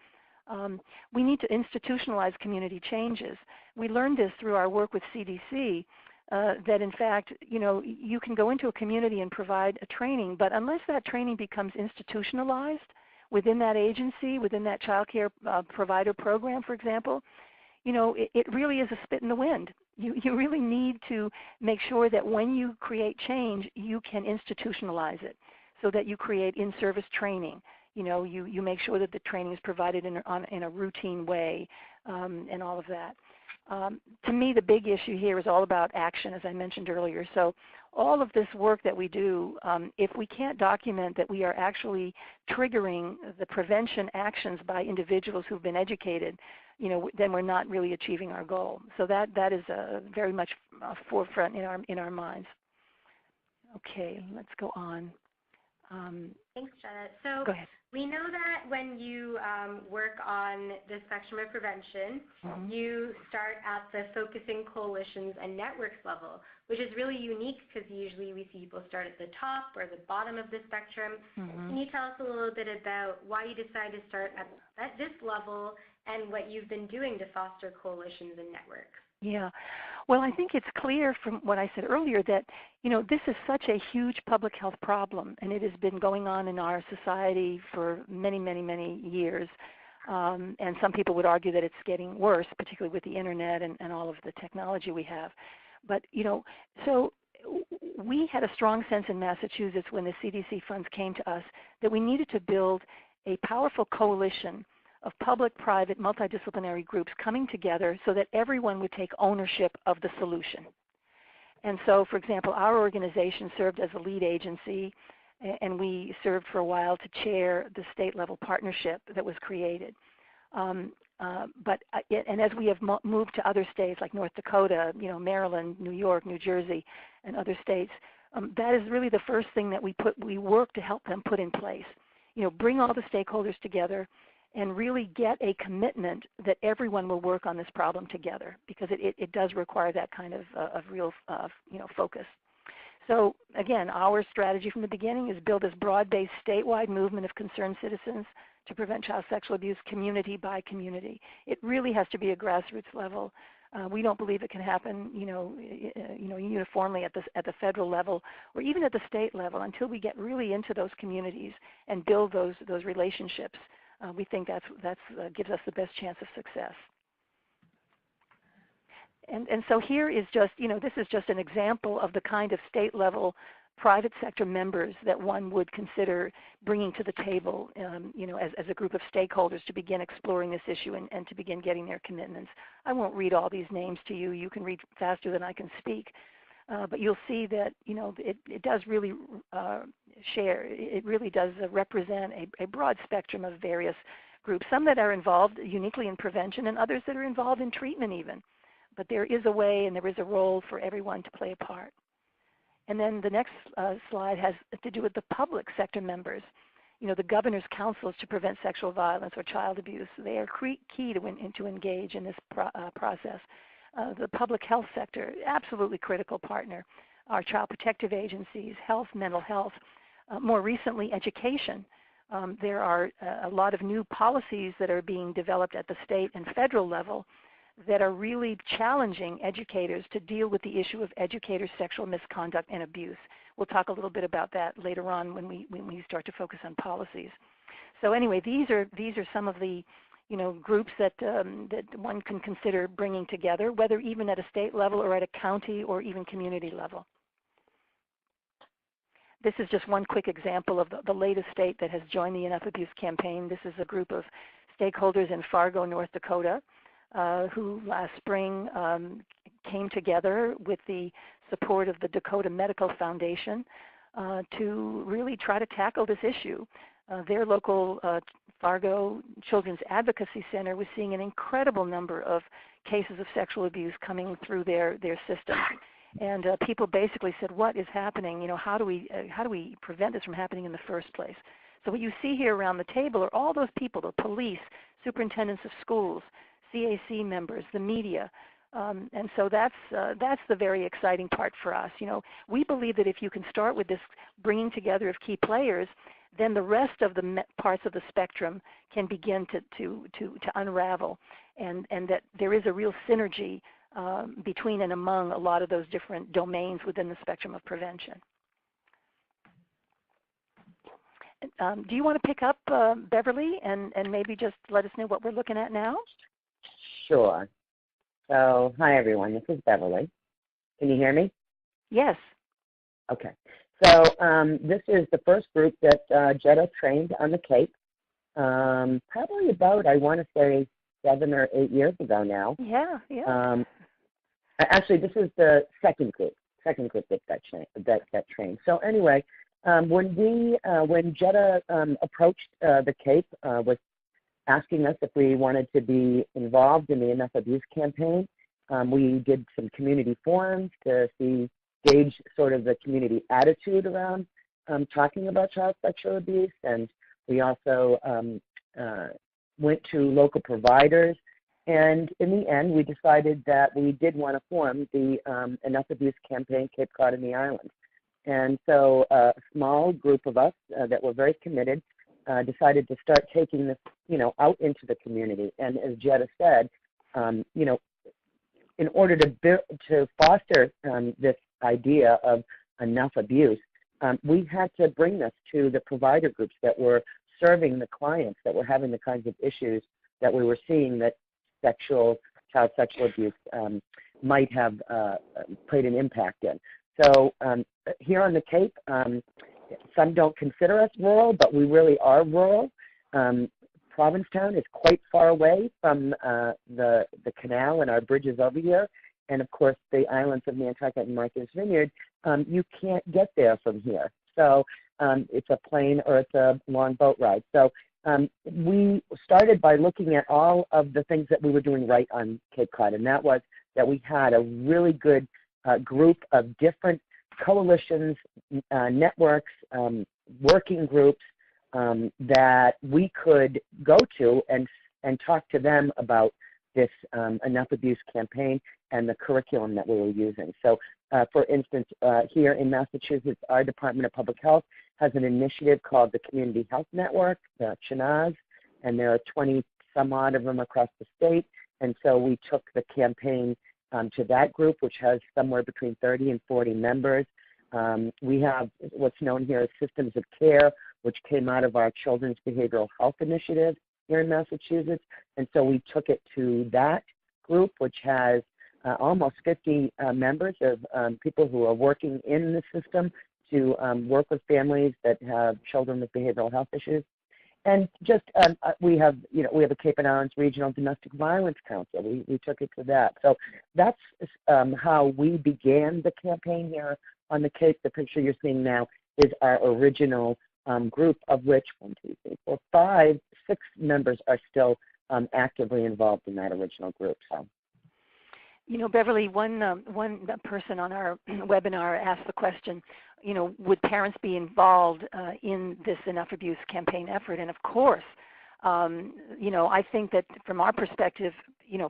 We need to institutionalize community changes. We learned this through our work with CDC, that in fact, you can go into a community and provide a training, but unless that training becomes institutionalized within that agency, within that child care provider program, for example, it really is a spit in the wind. You really need to make sure that when you create change, you can institutionalize it so that you create in-service training. You make sure that the training is provided in a routine way and all of that. To me, the big issue here is all about action, as I mentioned earlier. So all of this work that we do, if we can't document that we are actually triggering the prevention actions by individuals who've been educated, then we're not really achieving our goal. So that is very much forefront in our minds. Okay, let's go on. Thanks, Jenna. So go ahead. We know that when you work on the spectrum of prevention, you start at the focusing coalitions and networks level, which is really unique because usually we see people start at the top or the bottom of the spectrum. Can you tell us a little bit about why you decided to start at this level and what you've been doing to foster coalitions and networks? Yeah. Well, I think it's clear from what I said earlier that, this is such a huge public health problem, and it has been going on in our society for many, many, many years. And some people would argue that it's getting worse, particularly with the internet and all of the technology we have. But, so we had a strong sense in Massachusetts when the CDC funds came to us that we needed to build a powerful coalition of public, private, multidisciplinary groups coming together so that everyone would take ownership of the solution. And so, for example, our organization served as a lead agency, and we served for a while to chair the state-level partnership that was created. And as we have moved to other states like North Dakota, Maryland, New York, New Jersey, and other states, that is really the first thing that we work to help them put in place. Bring all the stakeholders together and really get a commitment that everyone will work on this problem together, because it does require that kind of real focus. So again, our strategy from the beginning is build this broad-based statewide movement of concerned citizens to prevent child sexual abuse community by community. It really has to be a grassroots level. We don't believe it can happen, uniformly at the federal level or even at the state level until we get really into those communities and build those relationships. We think that gives us the best chance of success. And so here is just, this is just an example of the kind of state-level private sector members that one would consider bringing to the table, as a group of stakeholders to begin exploring this issue and to begin getting their commitments. I won't read all these names to you. You can read faster than I can speak. But you'll see that, it does really it really does represent a broad spectrum of various groups, some that are involved uniquely in prevention and others that are involved in treatment even. But there is a way and there is a role for everyone to play a part. And then the next slide has to do with the public sector members. The governor's councils to prevent sexual violence or child abuse. They are key to engage in this process. The public health sector, absolutely critical partner. Our child protective agencies, health, mental health. More recently, education. There are a lot of new policies that are being developed at the state and federal level that are really challenging educators to deal with the issue of educators' sexual misconduct and abuse. We'll talk a little bit about that later on when we start to focus on policies. So anyway, these are some of the groups that one can consider bringing together, whether even at a state level or at a county or even community level. This is just one quick example of the latest state that has joined the Enough Abuse campaign. This is a group of stakeholders in Fargo, North Dakota, who last spring came together with the support of the Dakota Medical Foundation to really try to tackle this issue. Their local Fargo Children's Advocacy Center was seeing an incredible number of cases of sexual abuse coming through their system. And people basically said, what is happening? How do we prevent this from happening in the first place? So what you see here around the table are all those people, the police, superintendents of schools, CAC members, the media. And so that's the very exciting part for us. We believe that if you can start with this bringing together of key players, then the rest of the parts of the spectrum can begin to unravel, and that there is a real synergy between and among a lot of those different domains within the spectrum of prevention. Do you want to pick up, Beverly, and maybe just let us know what we're looking at now? Sure. So, hi everyone, this is Beverly. Can you hear me? Yes. Okay. So this is the first group that Jetta trained on the Cape. Probably about, I want to say, 7 or 8 years ago now. Yeah, yeah. Actually, this is the second group that trained. So anyway, when Jetta approached the Cape with asking us if we wanted to be involved in the Enough Abuse campaign, we did some community forums to gauge sort of the community attitude around talking about child sexual abuse, and we also went to local providers. And in the end, we decided that we did want to form the Enough Abuse campaign, Cape Cod and the Islands. And so a small group of us that were very committed decided to start taking this, out into the community. And as Jetta said, in order to foster this idea of enough abuse, we had to bring this to the provider groups that were serving the clients that were having the kinds of issues that we were seeing that child sexual abuse might have played an impact in. So here on the Cape, some don't consider us rural, but we really are rural. Provincetown is quite far away from the canal and our bridges over here. And, of course, the islands of Nantucket and Martha's Vineyard, you can't get there from here. So it's a plane or it's a long boat ride. So we started by looking at all of the things that we were doing right on Cape Cod, and that was that we had a really good group of different coalitions, networks, working groups that we could go to and talk to them about this Enough Abuse campaign and the curriculum that we were using. So, for instance, here in Massachusetts, our Department of Public Health has an initiative called the Community Health Network, CHNAS, and there are 20 some odd of them across the state. And so we took the campaign to that group, which has somewhere between 30 and 40 members. We have what's known here as Systems of Care, which came out of our Children's Behavioral Health Initiative here in Massachusetts. And so we took it to that group, which has almost 50 members of people who are working in the system to work with families that have children with behavioral health issues. And just we have a Cape and Islands Regional Domestic Violence Council. We took it to that. So that's how we began the campaign here on the Cape. The picture you're seeing now is our original group, of which 6 members are still actively involved in that original group. So. Beverly, one person on our webinar asked the question, would parents be involved in this Enough Abuse campaign effort? And of course, I think that from our perspective,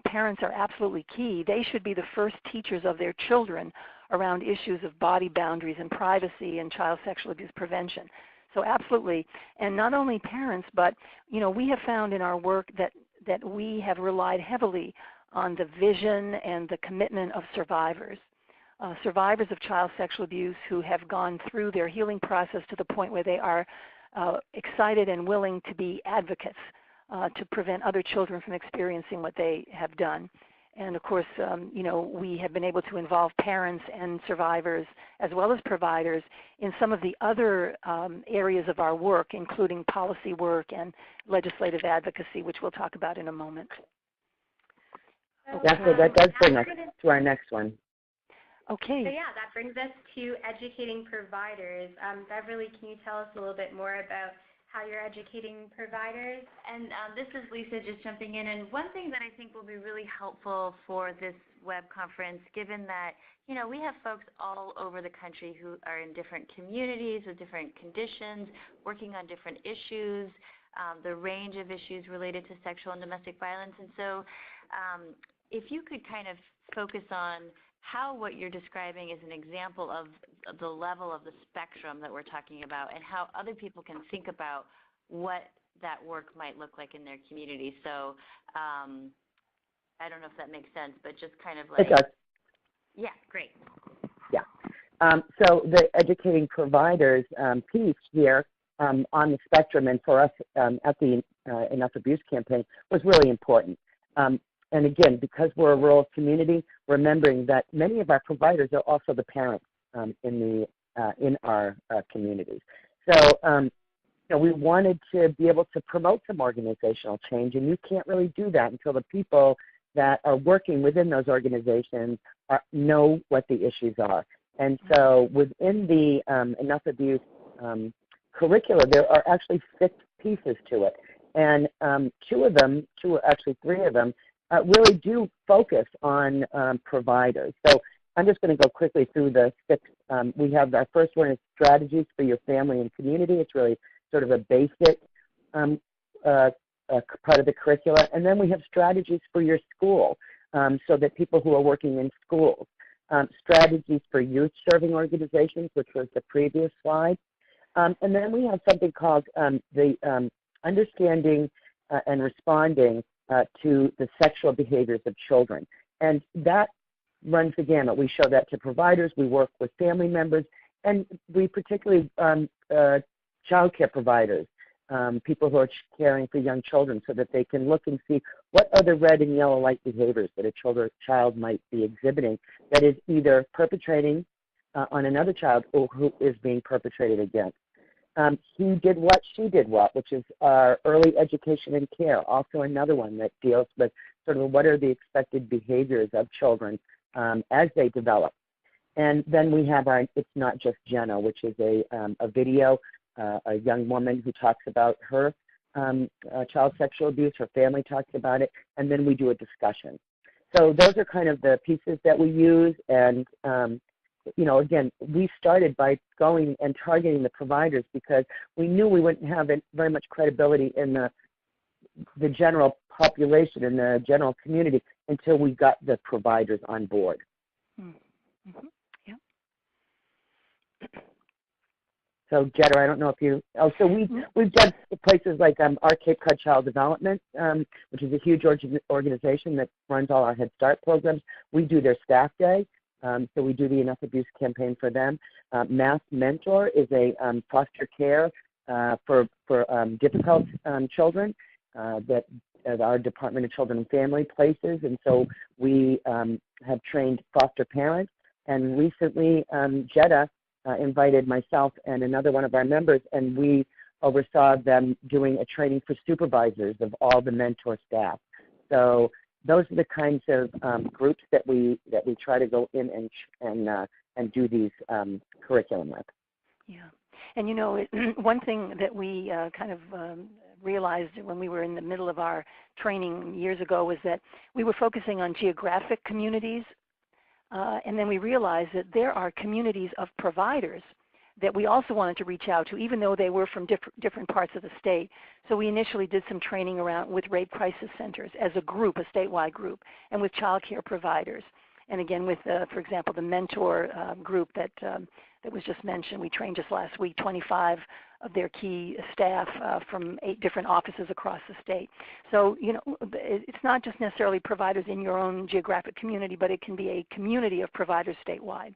parents are absolutely key. They should be the first teachers of their children around issues of body boundaries and privacy and child sexual abuse prevention. So absolutely. And not only parents, but, we have found in our work that we have relied heavily on the vision and the commitment of survivors. Survivors of child sexual abuse who have gone through their healing process to the point where they are excited and willing to be advocates to prevent other children from experiencing what they have done. And of course, we have been able to involve parents and survivors as well as providers in some of the other areas of our work, including policy work and legislative advocacy, which we'll talk about in a moment. So that does bring us to our next one. Okay. So yeah, that brings us to educating providers. Beverly, can you tell us a little bit more about how you're educating providers? And this is Lisa just jumping in. And one thing that I think will be really helpful for this web conference, given that, we have folks all over the country who are in different communities with different conditions, working on different issues, the range of issues related to sexual and domestic violence. And so if you could kind of focus on how what you're describing is an example of the level of the spectrum that we're talking about and how other people can think about what that work might look like in their community. So I don't know if that makes sense, but just kind of like. It does. Yeah, great. Yeah. So the educating providers piece here on the spectrum, and for us at the Enough Abuse campaign, was really important. And again, because we're a rural community, remembering that many of our providers are also the parents in our communities. So we wanted to be able to promote some organizational change, and you can't really do that until the people that are working within those organizations know what the issues are. And so within the Enough Abuse curricula, there are actually 6 pieces to it. And three of them, really do focus on providers. So I'm just going to go quickly through the 6. We have our first one is strategies for your family and community. It's really sort of a basic part of the curricula. And then we have strategies for your school, so that people who are working in schools. Strategies for youth-serving organizations, which was the previous slide. And then we have something called the understanding and responding to the sexual behaviors of children. And that runs the gamut. We show that to providers. We work with family members. And we particularly child care providers, people who are caring for young children, so that they can look and see what are the red and yellow light behaviors that a child might be exhibiting that is either perpetrating on another child or who is being perpetrated against. He did what, she did what, which is our early education and care, also another one that deals with sort of what are the expected behaviors of children as they develop. And then we have our It's Not Just Jenna, which is a video, a young woman who talks about her child sexual abuse, her family talks about it, and then we do a discussion. So those are kind of the pieces that we use, and again, we started by going and targeting the providers because we knew we wouldn't have very much credibility in the general population, in the general community, until we got the providers on board. Mm-hmm. Yeah. So, Jetta, I don't know if you. So we've done places like our Cape Cod Child Development, which is a huge organization that runs all our Head Start programs. We do their staff day. So we do the Enough Abuse campaign for them. Mass Mentor is a foster care for difficult children that our Department of Children and Family places. And so we have trained foster parents. And recently, Jetta invited myself and another one of our members, and we oversaw them doing a training for supervisors of all the mentor staff. So those are the kinds of groups that we try to go in and do these curriculum with. Yeah, and one thing that we kind of realized when we were in the middle of our training years ago was that we were focusing on geographic communities, and then we realized that there are communities of providers that we also wanted to reach out to, even though they were from different parts of the state. So we initially did some training around with rape crisis centers as a group, a statewide group, and with child care providers. And again, with, for example, the mentor group that was just mentioned, we trained just last week 25 of their key staff from 8 different offices across the state. So, it's not just necessarily providers in your own geographic community, but it can be a community of providers statewide.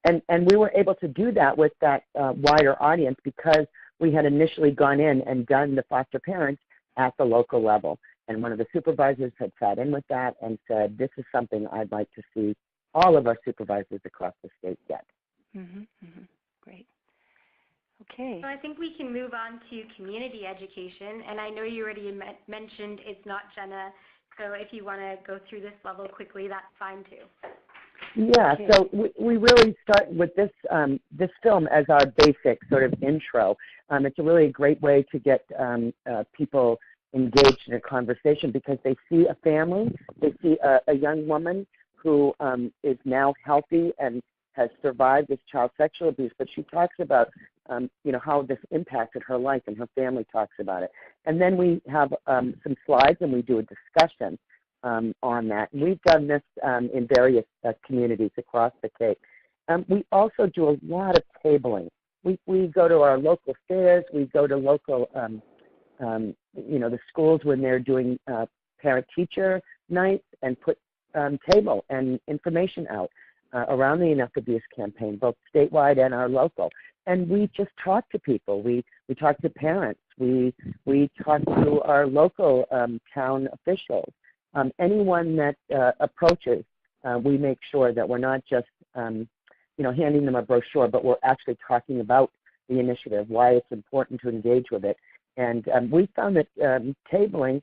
And we were able to do that with that wider audience because we had initially gone in and done the foster parents at the local level. And one of the supervisors had sat in with that and said, this is something I'd like to see all of our supervisors across the state get. Mm-hmm, mm-hmm. Great. Okay. So I think we can move on to community education. And I know you already mentioned It's Not Jenna. So if you want to go through this level quickly, that's fine too. Yeah, so we really start with this film as our basic sort of intro. It's a really great way to get people engaged in a conversation because they see a family, they see a young woman who is now healthy and has survived this child sexual abuse, but she talks about how this impacted her life, and her family talks about it. And then we have some slides and we do a discussion on that. And we've done this in various communities across the Cape. We also do a lot of tabling. We go to our local fairs. We go to local, the schools when they're doing parent-teacher nights and put table and information out around the Enough Abuse campaign, both statewide and our local. And we just talk to people. We talk to parents. We talk to our local town officials. Anyone that approaches, we make sure that we're not just, handing them a brochure, but we're actually talking about the initiative, why it's important to engage with it. And we found that tabling,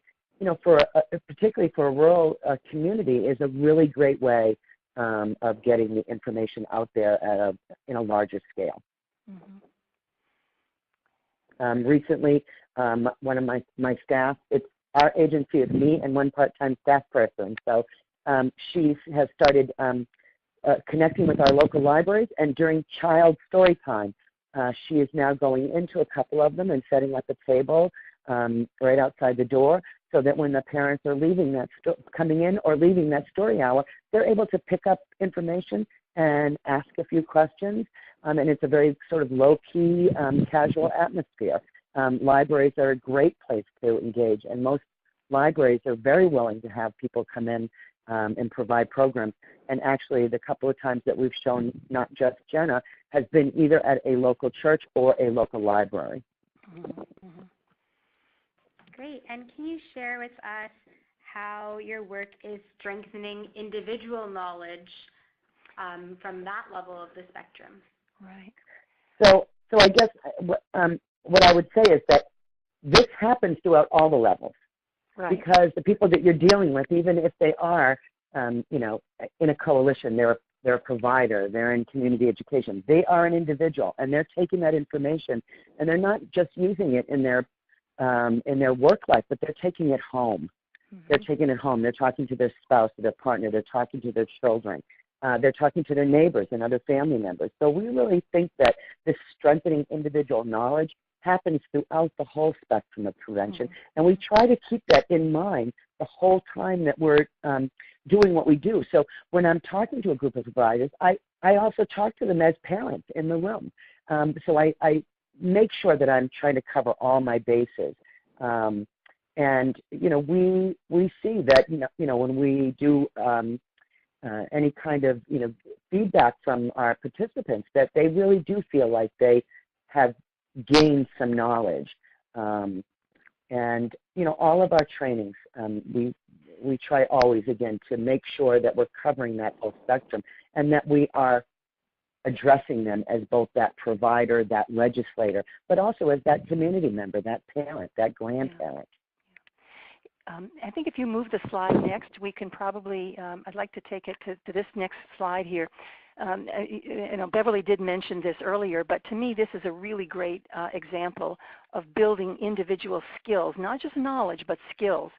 particularly for a rural community, is a really great way of getting the information out there in a larger scale. Mm-hmm. Recently, one of my staff, our agency is me and one part-time staff person. So she has started connecting with our local libraries, and during child story time, she is now going into a couple of them and setting up a table right outside the door, so that when the parents are leaving coming in or leaving that story hour, they're able to pick up information and ask a few questions. And it's a very sort of low-key, casual atmosphere. Libraries are a great place to engage, and most libraries are very willing to have people come in and provide programs. And actually, the couple of times that we've shown not just Jenna has been either at a local church or a local library. Mm-hmm. Great. And can you share with us how your work is strengthening individual knowledge from that level of the spectrum? Right. So I guess what I would say is that this happens throughout all the levels. Right. Because the people that you're dealing with, even if they are, in a coalition, they're a provider, they're in community education, they are an individual, and they're taking that information, and they're not just using it in their work life, but they're taking it home. Mm-hmm. They're taking it home. They're talking to their spouse, to their partner. They're talking to their children. They're talking to their neighbors and other family members. So we really think that this strengthening individual knowledge happens throughout the whole spectrum of prevention. Mm-hmm. And we try to keep that in mind the whole time that we're doing what we do. So when I'm talking to a group of providers, I also talk to them as parents in the room. So I make sure that I'm trying to cover all my bases. And, we see that, when we do any kind of, feedback from our participants, that they really do feel like they have gained some knowledge. And, all of our trainings, we try always, again, to make sure that we're covering that whole spectrum and that we are addressing them as both that provider, that legislator, but also as that community member, that parent, that grandparent. I think if you move the slide next, we can probably, I'd like to take it to this next slide here. Beverly did mention this earlier, but to me this is a really great example of building individual skills, not just knowledge, but skills.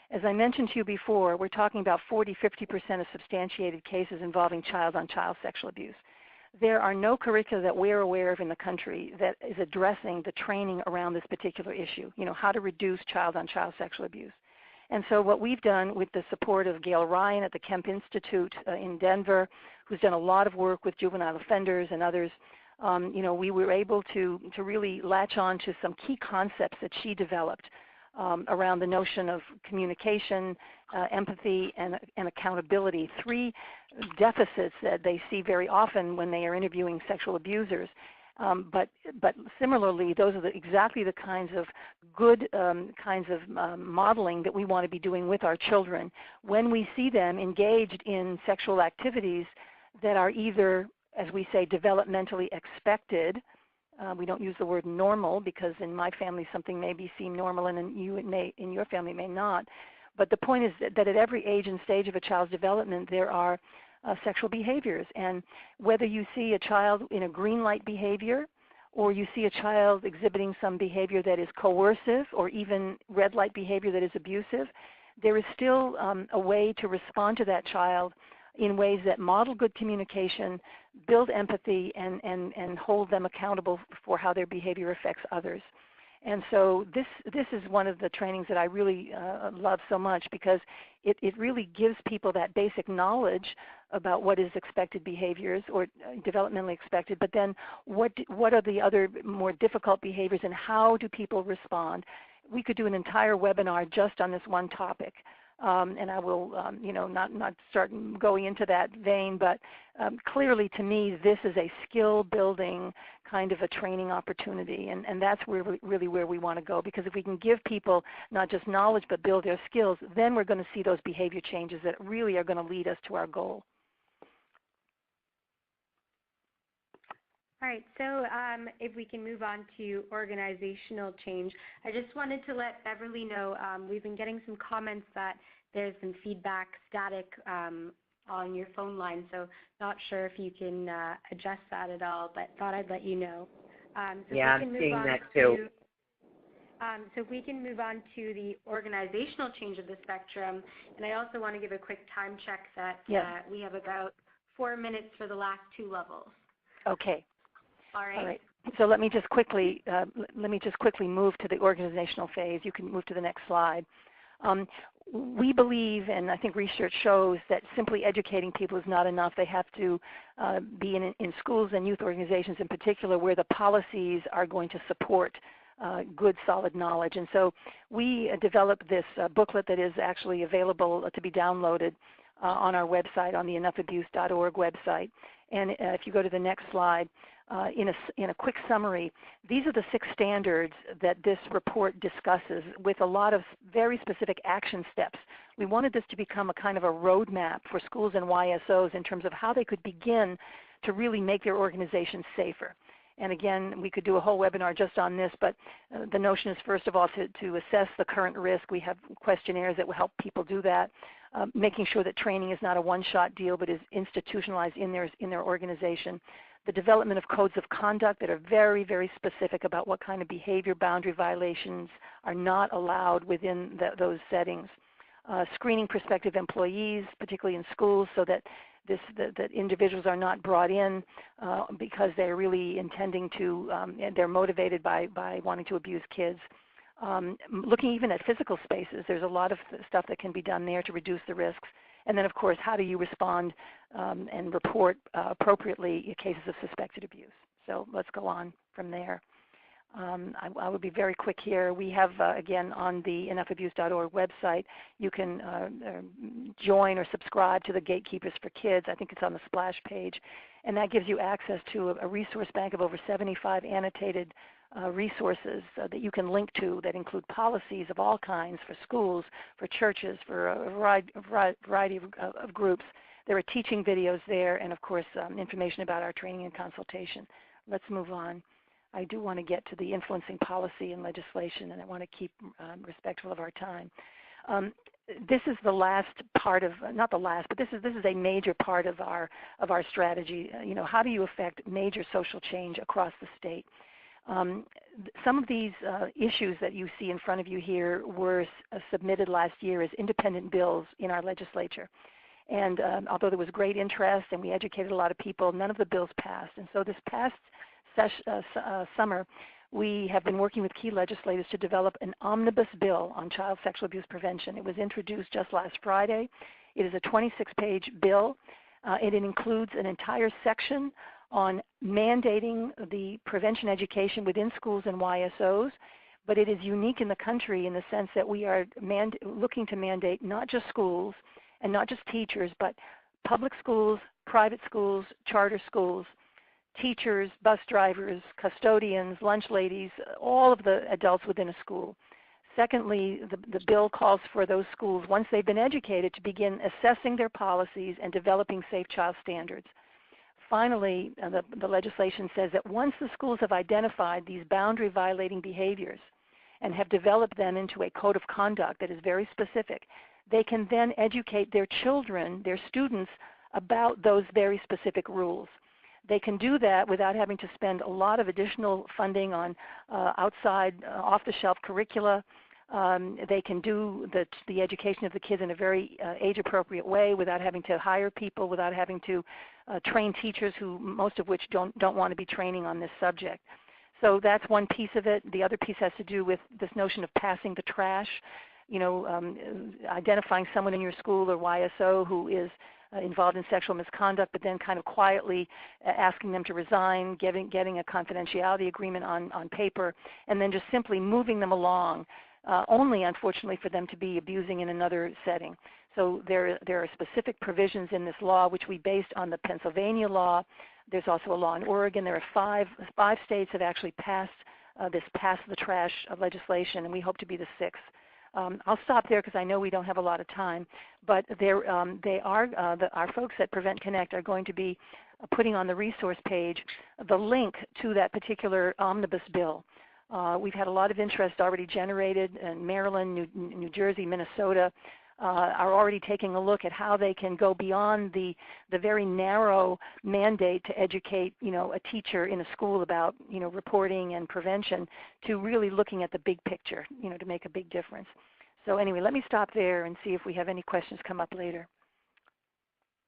As I mentioned to you before, we're talking about 40–50% of substantiated cases involving child-on-child sexual abuse. There are no curricula that we're aware of in the country that is addressing the training around this particular issue, how to reduce child-on-child sexual abuse. And so what we've done with the support of Gail Ryan at the Kemp Institute in Denver, who's done a lot of work with juvenile offenders and others, we were able to really latch on to some key concepts that she developed around the notion of communication, empathy, and accountability, three deficits that they see very often when they are interviewing sexual abusers. But similarly, those are exactly the kinds of good modeling that we want to be doing with our children when we see them engaged in sexual activities that are either, as we say, developmentally expected. We don't use the word normal because in my family something may be seen normal and in your family may not. But the point is that at every age and stage of a child's development there are sexual behaviors, and whether you see a child in a green light behavior or you see a child exhibiting some behavior that is coercive or even red light behavior that is abusive, there is still a way to respond to that child in ways that model good communication, build empathy, and hold them accountable for how their behavior affects others. And so this is one of the trainings that I really love so much because it really gives people that basic knowledge about what is expected behaviors or developmentally expected, but then what are the other more difficult behaviors and how do people respond? We could do an entire webinar just on this one topic. And I will, not start going into that vein, but clearly to me this is a skill-building kind of a training opportunity, and that's really where we want to go, because if we can give people not just knowledge but build their skills, then we're going to see those behavior changes that really are going to lead us to our goal. All right, so if we can move on to organizational change, I just wanted to let Beverly know we've been getting some comments that there's some feedback static on your phone line, so not sure if you can adjust that at all, but thought I'd let you know. So yeah, I'm seeing that too. So if we can move on to the organizational change of the spectrum, and I also want to give a quick time check that we have about 4 minutes for the last 2 levels. Okay. All right. All right. So let me just quickly move to the organizational phase. You can move to the next slide. We believe, and I think research shows, that simply educating people is not enough. They have to be in schools and youth organizations in particular where the policies are going to support good, solid knowledge. And so we developed this booklet that is actually available to be downloaded on our website, on the enoughAbuse.org website. And if you go to the next slide, in a quick summary, these are the 6 standards that this report discusses with a lot of very specific action steps. We wanted this to become a kind of a roadmap for schools and YSOs in terms of how they could begin to really make their organizations safer. And again, we could do a whole webinar just on this, but the notion is, first of all, to assess the current risk. We have questionnaires that will help people do that, making sure that training is not a one-shot deal but is institutionalized in their organization. The development of codes of conduct that are very, very specific about what kind of behavior boundary violations are not allowed within those settings. Screening prospective employees, particularly in schools, so that that individuals are not brought in because they're really intending to, they're motivated by wanting to abuse kids. Looking even at physical spaces, there's a lot of stuff that can be done there to reduce the risks. And then, of course, how do you respond and report appropriately in cases of suspected abuse? So let's go on from there. I will be very quick here. We have, again, on the EnoughAbuse.org website, you can join or subscribe to the Gatekeepers for Kids. I think it's on the splash page. And that gives you access to a resource bank of over 75 annotated resources that you can link to that include policies of all kinds for schools, for churches, for a variety of groups. There are teaching videos there and, of course, information about our training and consultation. Let's move on. I do want to get to the influencing policy and legislation, and I want to keep respectful of our time. This is the last part of, not the last, but this is a major part of our strategy. You know, how do you affect major social change across the state? Some of these issues that you see in front of you here were submitted last year as independent bills in our legislature. And although there was great interest and we educated a lot of people, none of the bills passed. And so this past summer, we have been working with key legislators to develop an omnibus bill on child sexual abuse prevention. It was introduced just last Friday. It is a 26-page bill. It includes an entire section on mandating the prevention education within schools and YSOs, but it is unique in the country in the sense that we are looking to mandate not just schools and not just teachers, but public schools, private schools, charter schools, teachers, bus drivers, custodians, lunch ladies, all of the adults within a school. Secondly, the bill calls for those schools, once they've been educated, to begin assessing their policies and developing safe child standards. Finally, the legislation says that once the schools have identified these boundary violating behaviors and have developed them into a code of conduct that is very specific, they can then educate their children, their students, about those very specific rules. They can do that without having to spend a lot of additional funding on outside, off-the-shelf curricula. They can do the education of the kids in a very age-appropriate way without having to hire people, without having to train teachers, who most of which don't want to be training on this subject. So that's one piece of it. The other piece has to do with this notion of passing the trash. You know, identifying someone in your school or YSO who is involved in sexual misconduct, but then kind of quietly asking them to resign, getting a confidentiality agreement on paper, and then just simply moving them along, only, unfortunately, for them to be abusing in another setting. So there are specific provisions in this law which we based on the Pennsylvania law. There's also a law in Oregon. There are five states have actually passed this pass the trash legislation, and we hope to be the sixth. I'll stop there because I know we don't have a lot of time, but our folks at Prevent Connect are going to be putting on the resource page the link to that particular omnibus bill. We've had a lot of interest already generated in Maryland, New Jersey, Minnesota, are already taking a look at how they can go beyond the very narrow mandate to educate, a teacher in a school about, reporting and prevention, to really looking at the big picture, to make a big difference. So anyway, let me stop there and see if we have any questions come up later.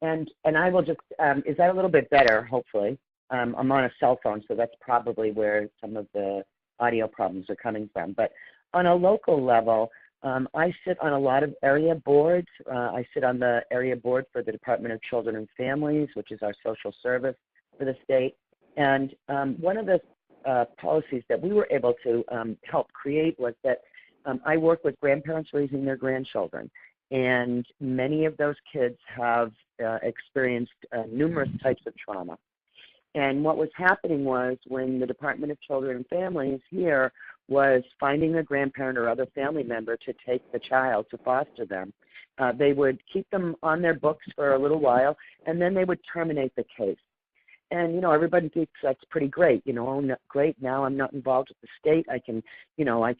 And I will just, is that a little bit better, hopefully? I'm on a cell phone, so that's probably where some of the audio problems are coming from. But on a local level, I sit on a lot of area boards. I sit on the area board for the Department of Children and Families, which is our social service for the state. And one of the policies that we were able to help create was that I work with grandparents raising their grandchildren. And many of those kids have experienced numerous types of trauma. And what was happening was when the Department of Children and Families here was finding a grandparent or other family member to take the child to foster them, they would keep them on their books for a little while, and then they would terminate the case. And, everybody thinks that's pretty great. Great, now I'm not involved with the state. I can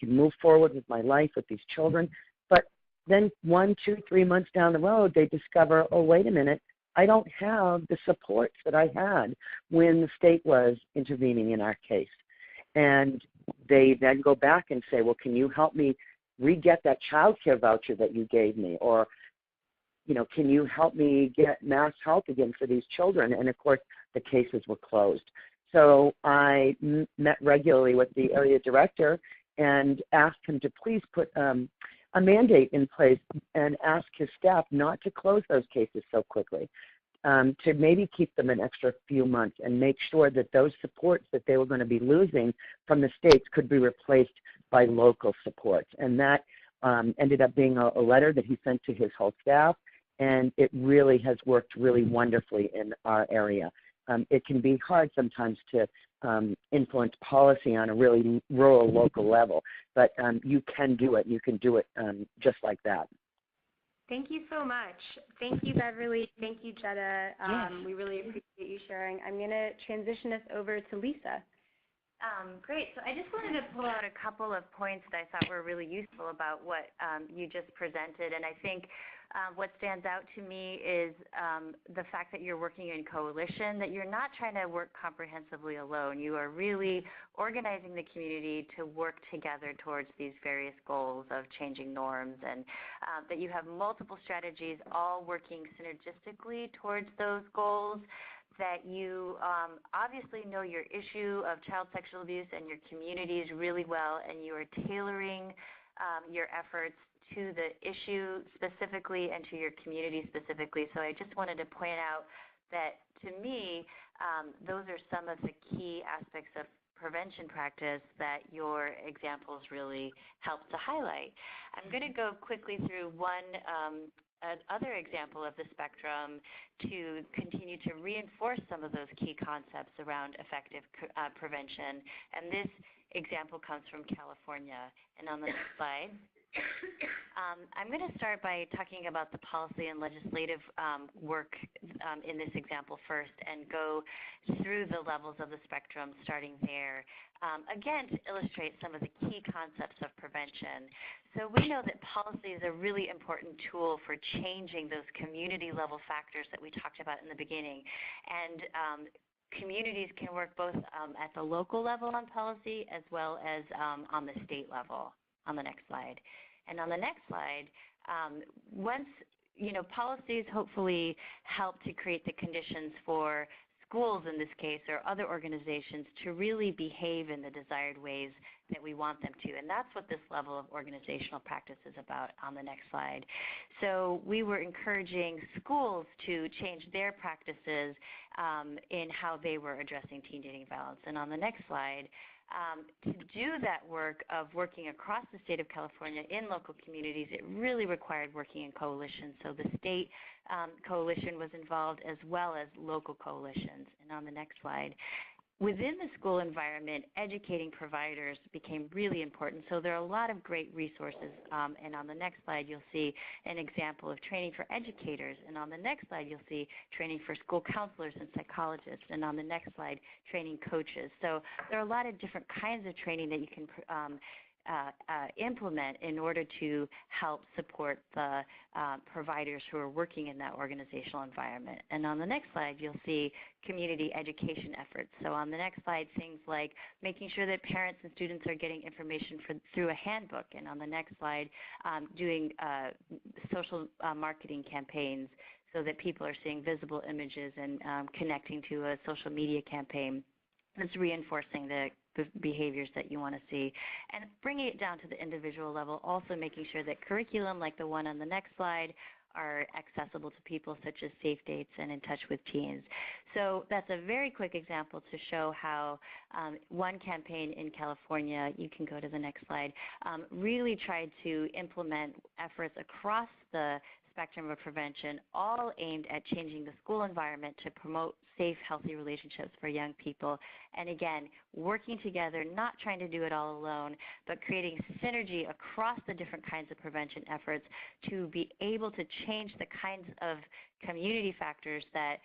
move forward with my life with these children. But then 1, 2, 3 months down the road, they discover, oh, wait a minute, I don't have the supports that I had when the state was intervening in our case. And they then go back and say, well, can you help me re-get that child care voucher that you gave me? Or, can you help me get mass help again for these children? And, of course, the cases were closed. So I met regularly with the area director and asked him to please put a mandate in place and ask his staff not to close those cases so quickly, to maybe keep them an extra few months and make sure that those supports that they were going to be losing from the states could be replaced by local supports. And that ended up being a letter that he sent to his whole staff, and it really has worked really wonderfully in our area. It can be hard sometimes to influence policy on a really rural local level, but you can do it. You can do it just like that. Thank you so much. Thank you, Beverly. Thank you, Jetta. Yes. We really appreciate you sharing. I'm going to transition us over to Lisa. Great. So I just wanted to pull out a couple of points that I thought were really useful about what you just presented. And I think what stands out to me is the fact that you're working in coalition, that you're not trying to work comprehensively alone. You are really organizing the community to work together towards these various goals of changing norms, and that you have multiple strategies all working synergistically towards those goals, that you obviously know your issue of child sexual abuse and your communities really well, and you are tailoring your efforts to the issue specifically and to your community specifically. So I just wanted to point out that, to me, those are some of the key aspects of prevention practice that your examples really help to highlight. I'm going to go quickly through one other example of the spectrum to continue to reinforce some of those key concepts around effective prevention. And this example comes from California. And on the next slide, I'm going to start by talking about the policy and legislative work in this example first, and go through the levels of the spectrum starting there, again, to illustrate some of the key concepts of prevention. So we know that policy is a really important tool for changing those community-level factors that we talked about in the beginning. And communities can work both at the local level on policy as well as on the state level. On the next slide. And on the next slide, once policies hopefully help to create the conditions for schools in this case, or other organizations, to really behave in the desired ways that we want them to. And that's what this level of organizational practice is about on the next slide. So we were encouraging schools to change their practices in how they were addressing teen dating violence. And on the next slide, to do that work of working across the state of California in local communities, it really required working in coalitions. So the state coalition was involved, as well as local coalitions. And on the next slide, within the school environment, educating providers became really important. So there are a lot of great resources. And on the next slide, you'll see an example of training for educators. And on the next slide, you'll see training for school counselors and psychologists. And on the next slide, training coaches. So there are a lot of different kinds of training that you can implement in order to help support the providers who are working in that organizational environment. And on the next slide, you'll see community education efforts. So on the next slide, things like making sure that parents and students are getting information through a handbook. And on the next slide, doing social marketing campaigns so that people are seeing visible images and connecting to a social media campaign that's reinforcing the behaviors that you want to see, and bringing it down to the individual level, also making sure that curriculum like the one on the next slide are accessible to people such as Safe Dates and In Touch with Teens. So that's a very quick example to show how one campaign in California, you can go to the next slide, really tried to implement efforts across the spectrum of prevention, all aimed at changing the school environment to promote safe, healthy relationships for young people. And again, working together, not trying to do it all alone, but creating synergy across the different kinds of prevention efforts to be able to change the kinds of community factors that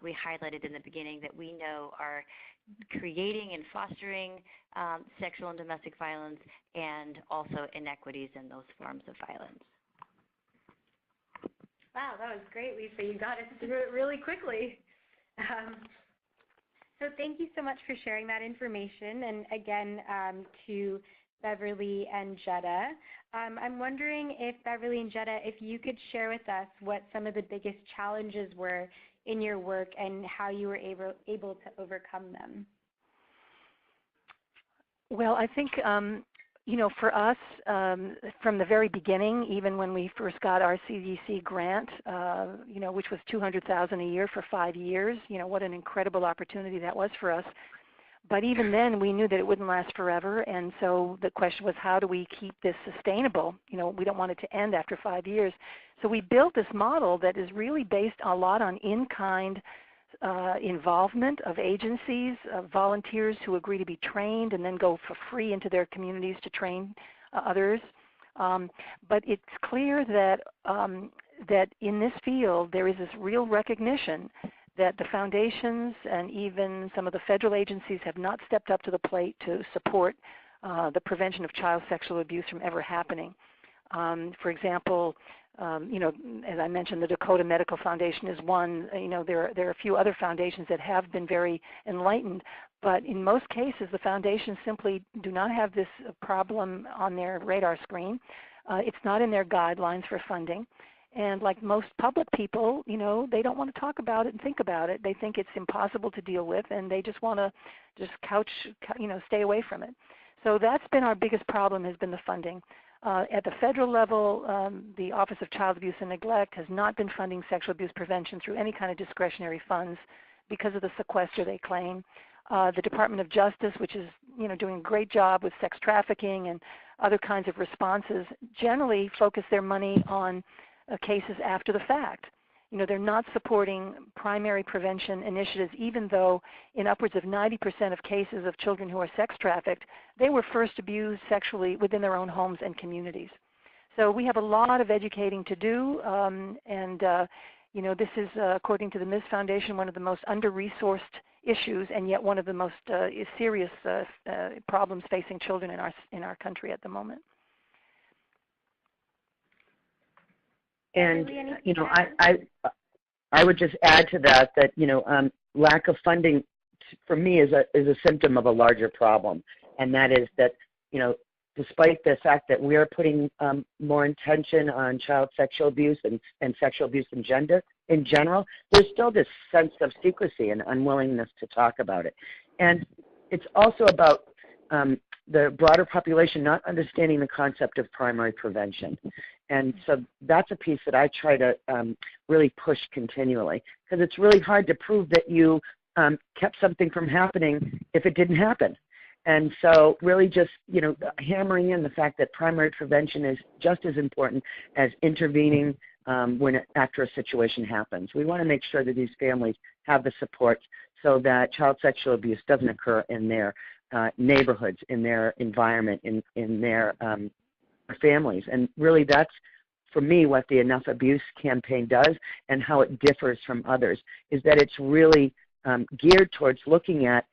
we highlighted in the beginning that we know are creating and fostering sexual and domestic violence, and also inequities in those forms of violence. Wow, that was great, Lisa. You got us through it really quickly. So thank you so much for sharing that information. And again, to Beverly and Jetta. I'm wondering if, Beverly and Jetta, if you could share with us what some of the biggest challenges were in your work and how you were able to overcome them. Well, I think for us, from the very beginning, even when we first got our CDC grant, which was $200,000 a year for 5 years, what an incredible opportunity that was for us. But even then, we knew that it wouldn't last forever, and so the question was, how do we keep this sustainable? We don't want it to end after 5 years. So we built this model that is really based a lot on in-kind involvement of agencies, volunteers who agree to be trained and then go for free into their communities to train others. But it's clear that that in this field there is this real recognition that the foundations and even some of the federal agencies have not stepped up to the plate to support the prevention of child sexual abuse from ever happening. For example, as I mentioned, the Dakota Medical Foundation is one. There are a few other foundations that have been very enlightened, but in most cases, the foundations simply do not have this problem on their radar screen. It's not in their guidelines for funding. And like most public people, they don't want to talk about it and think about it. They think it's impossible to deal with, and they just want to stay away from it. So that's been our biggest problem, has been the funding. At the federal level, the Office of Child Abuse and Neglect has not been funding sexual abuse prevention through any kind of discretionary funds because of the sequester they claim. The Department of Justice, which is doing a great job with sex trafficking and other kinds of responses, generally focus their money on cases after the fact. They're not supporting primary prevention initiatives, even though in upwards of 90% of cases of children who are sex trafficked, they were first abused sexually within their own homes and communities. So we have a lot of educating to do, this is, according to the Ms. Foundation, one of the most under-resourced issues, and yet one of the most serious problems facing children in our country at the moment. And I would just add to that lack of funding for me is a symptom of a larger problem, and that is that despite the fact that we are putting more attention on child sexual abuse and sexual abuse in general, there's still this sense of secrecy and unwillingness to talk about it. And it's also about the broader population not understanding the concept of primary prevention. And so that's a piece that I try to really push continually, because it's really hard to prove that you kept something from happening if it didn't happen. And so really just, hammering in the fact that primary prevention is just as important as intervening after a situation happens. We want to make sure that these families have the support so that child sexual abuse doesn't occur in their neighborhoods, in their environment, in their families. And really that's, for me, what the Enough Abuse campaign does and how it differs from others is that it's really geared towards looking at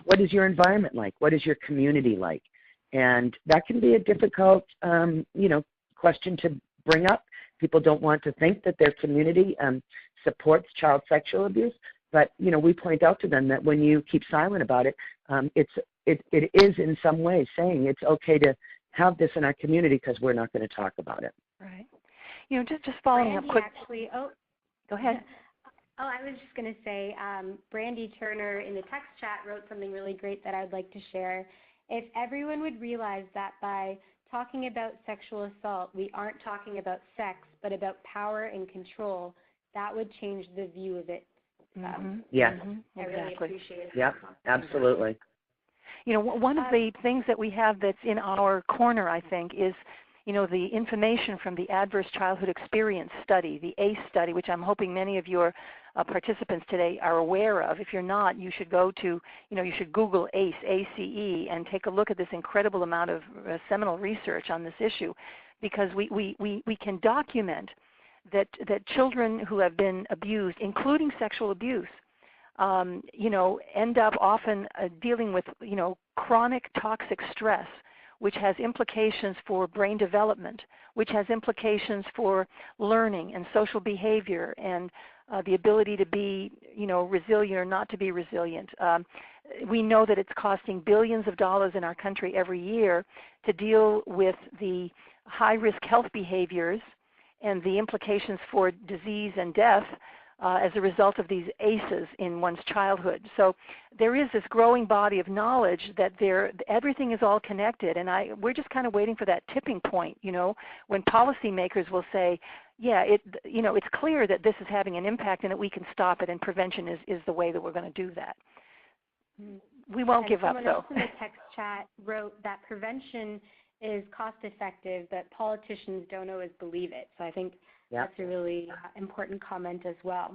what is your environment like? What is your community like? And that can be a difficult, question to bring up. People don't want to think that their community supports child sexual abuse, but we point out to them that when you keep silent about it, it is in some ways saying it's okay to have this in our community because we're not going to talk about it. Right. Just following up quick. Actually, go ahead. I was just going to say, Brandy Turner in the text chat wrote something really great that I'd like to share. If everyone would realize that by talking about sexual assault, we aren't talking about sex, but about power and control, that would change the view of it. Yes. I really appreciate it. Yep, absolutely. One of the things that we have that's in our corner, I think, is the information from the Adverse Childhood Experience Study, the ACE study, which I'm hoping many of your participants today are aware of. If you're not, you should go to, you should Google ACE, ACE, and take a look at this incredible amount of seminal research on this issue, because we can document that children who have been abused, including sexual abuse, end up often dealing with, chronic toxic stress, which has implications for brain development, which has implications for learning and social behavior and the ability to be, resilient or not to be resilient. We know that it's costing billions of dollars in our country every year to deal with the high-risk health behaviors and the implications for disease and death as a result of these ACEs in one's childhood. So there is this growing body of knowledge that everything is all connected, and we're just kind of waiting for that tipping point, when policymakers will say, yeah, it's clear that this is having an impact and that we can stop it, and prevention is the way that we're going to do that. We won't give up, though. Someone else in the text chat wrote that prevention is cost effective, but politicians don't always believe it. So I think that's a really important comment as well.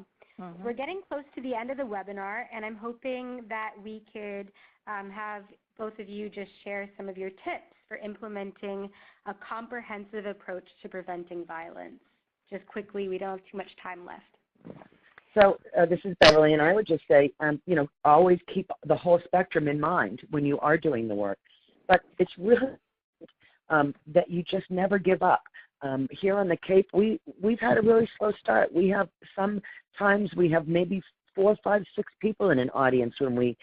We're getting close to the end of the webinar, and I'm hoping that we could have both of you just share some of your tips for implementing a comprehensive approach to preventing violence. Just quickly, we don't have too much time left. So this is Beverly, and I would just say, always keep the whole spectrum in mind when you are doing the work. But it's really that you just never give up. Here on the Cape, we've had a really slow start. Sometimes we have maybe 4, 5, 6 people in an audience when we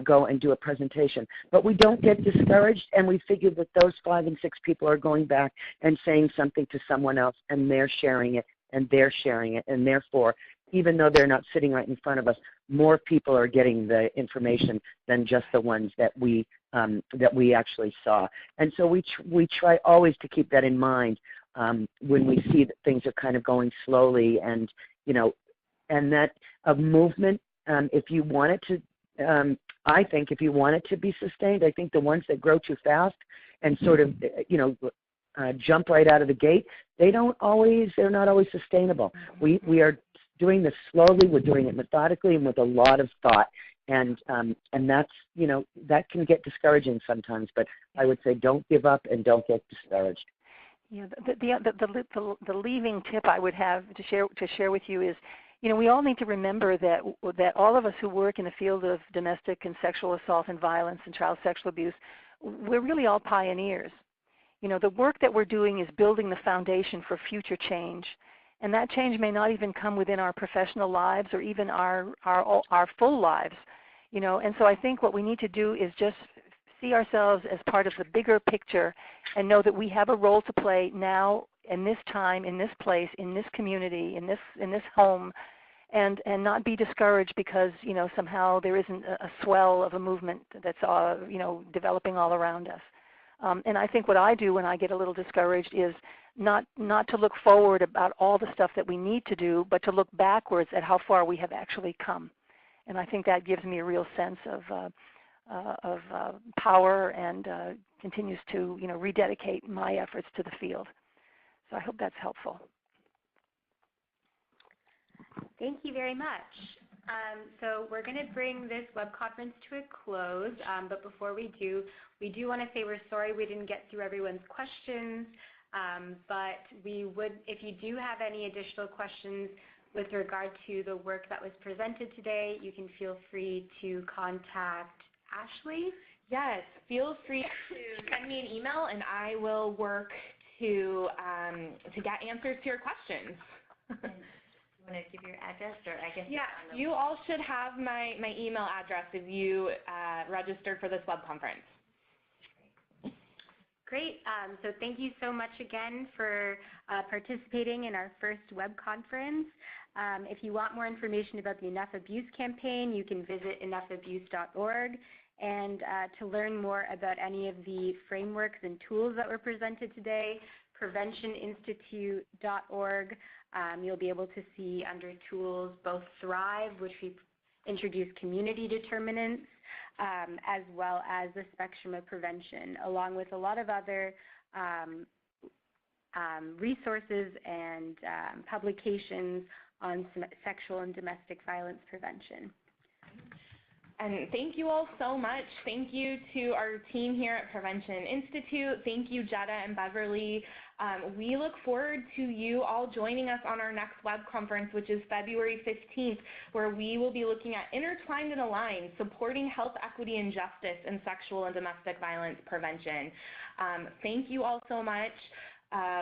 go and do a presentation. But we don't get discouraged, and we figure that those 5 and 6 people are going back and saying something to someone else, and they're sharing it, and they're sharing it, and therefore, even though they're not sitting right in front of us, more people are getting the information than just the ones that we actually saw. And so we try always to keep that in mind when we see that things are kind of going slowly, and and that a movement, if you want it to, I think if you want it to be sustained, I think the ones that grow too fast and sort of jump right out of the gate, they're not always sustainable. We are doing this slowly, we're doing it methodically and with a lot of thought, and that's that can get discouraging sometimes. But I would say don't give up and don't get discouraged. Yeah, the leaving tip I would have to share with you is, we all need to remember that all of us who work in the field of domestic and sexual assault and violence and child sexual abuse, we're really all pioneers. The work that we're doing is building the foundation for future change. And that change may not even come within our professional lives or even our full lives, And so I think what we need to do is just see ourselves as part of the bigger picture and know that we have a role to play now, in this time, in this place, in this community, in this home, and not be discouraged because somehow there isn't a swell of a movement that's developing all around us. And I think what I do when I get a little discouraged is not to look forward about all the stuff that we need to do, but to look backwards at how far we have actually come. And I think that gives me a real sense of power and continues to rededicate my efforts to the field. So I hope that's helpful. Thank you very much. So we're going to bring this web conference to a close, but before we do want to say we're sorry we didn't get through everyone's questions, but we would, if you do have any additional questions with regard to the work that was presented today, you can feel free to contact Ashley. Yes, feel free to send me an email and I will work to get answers to your questions. You want to give your address, or I guess? Yeah, you all should have my email address if you registered for this web conference. Great. So thank you so much again for participating in our first web conference. If you want more information about the Enough Abuse campaign, you can visit enoughabuse.org. And to learn more about any of the frameworks and tools that were presented today, preventioninstitute.org. You'll be able to see under tools both Thrive, which we introduced community determinants, as well as the spectrum of prevention, along with a lot of other resources and publications on sexual and domestic violence prevention. And thank you all so much. Thank you to our team here at Prevention Institute. Thank you, Jetta and Beverly. We look forward to you all joining us on our next web conference, which is February 15th, where we will be looking at Intertwined and Aligned, Supporting Health, Equity, and Justice in Sexual and Domestic Violence Prevention. Thank you all so much.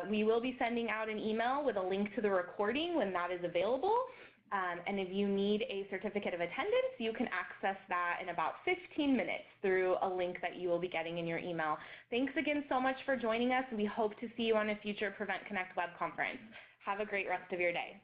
We will be sending out an email with a link to the recording when that is available. And if you need a certificate of attendance, you can access that in about 15 minutes through a link that you will be getting in your email. Thanks again so much for joining us. We hope to see you on a future Prevent Connect web conference. Have a great rest of your day.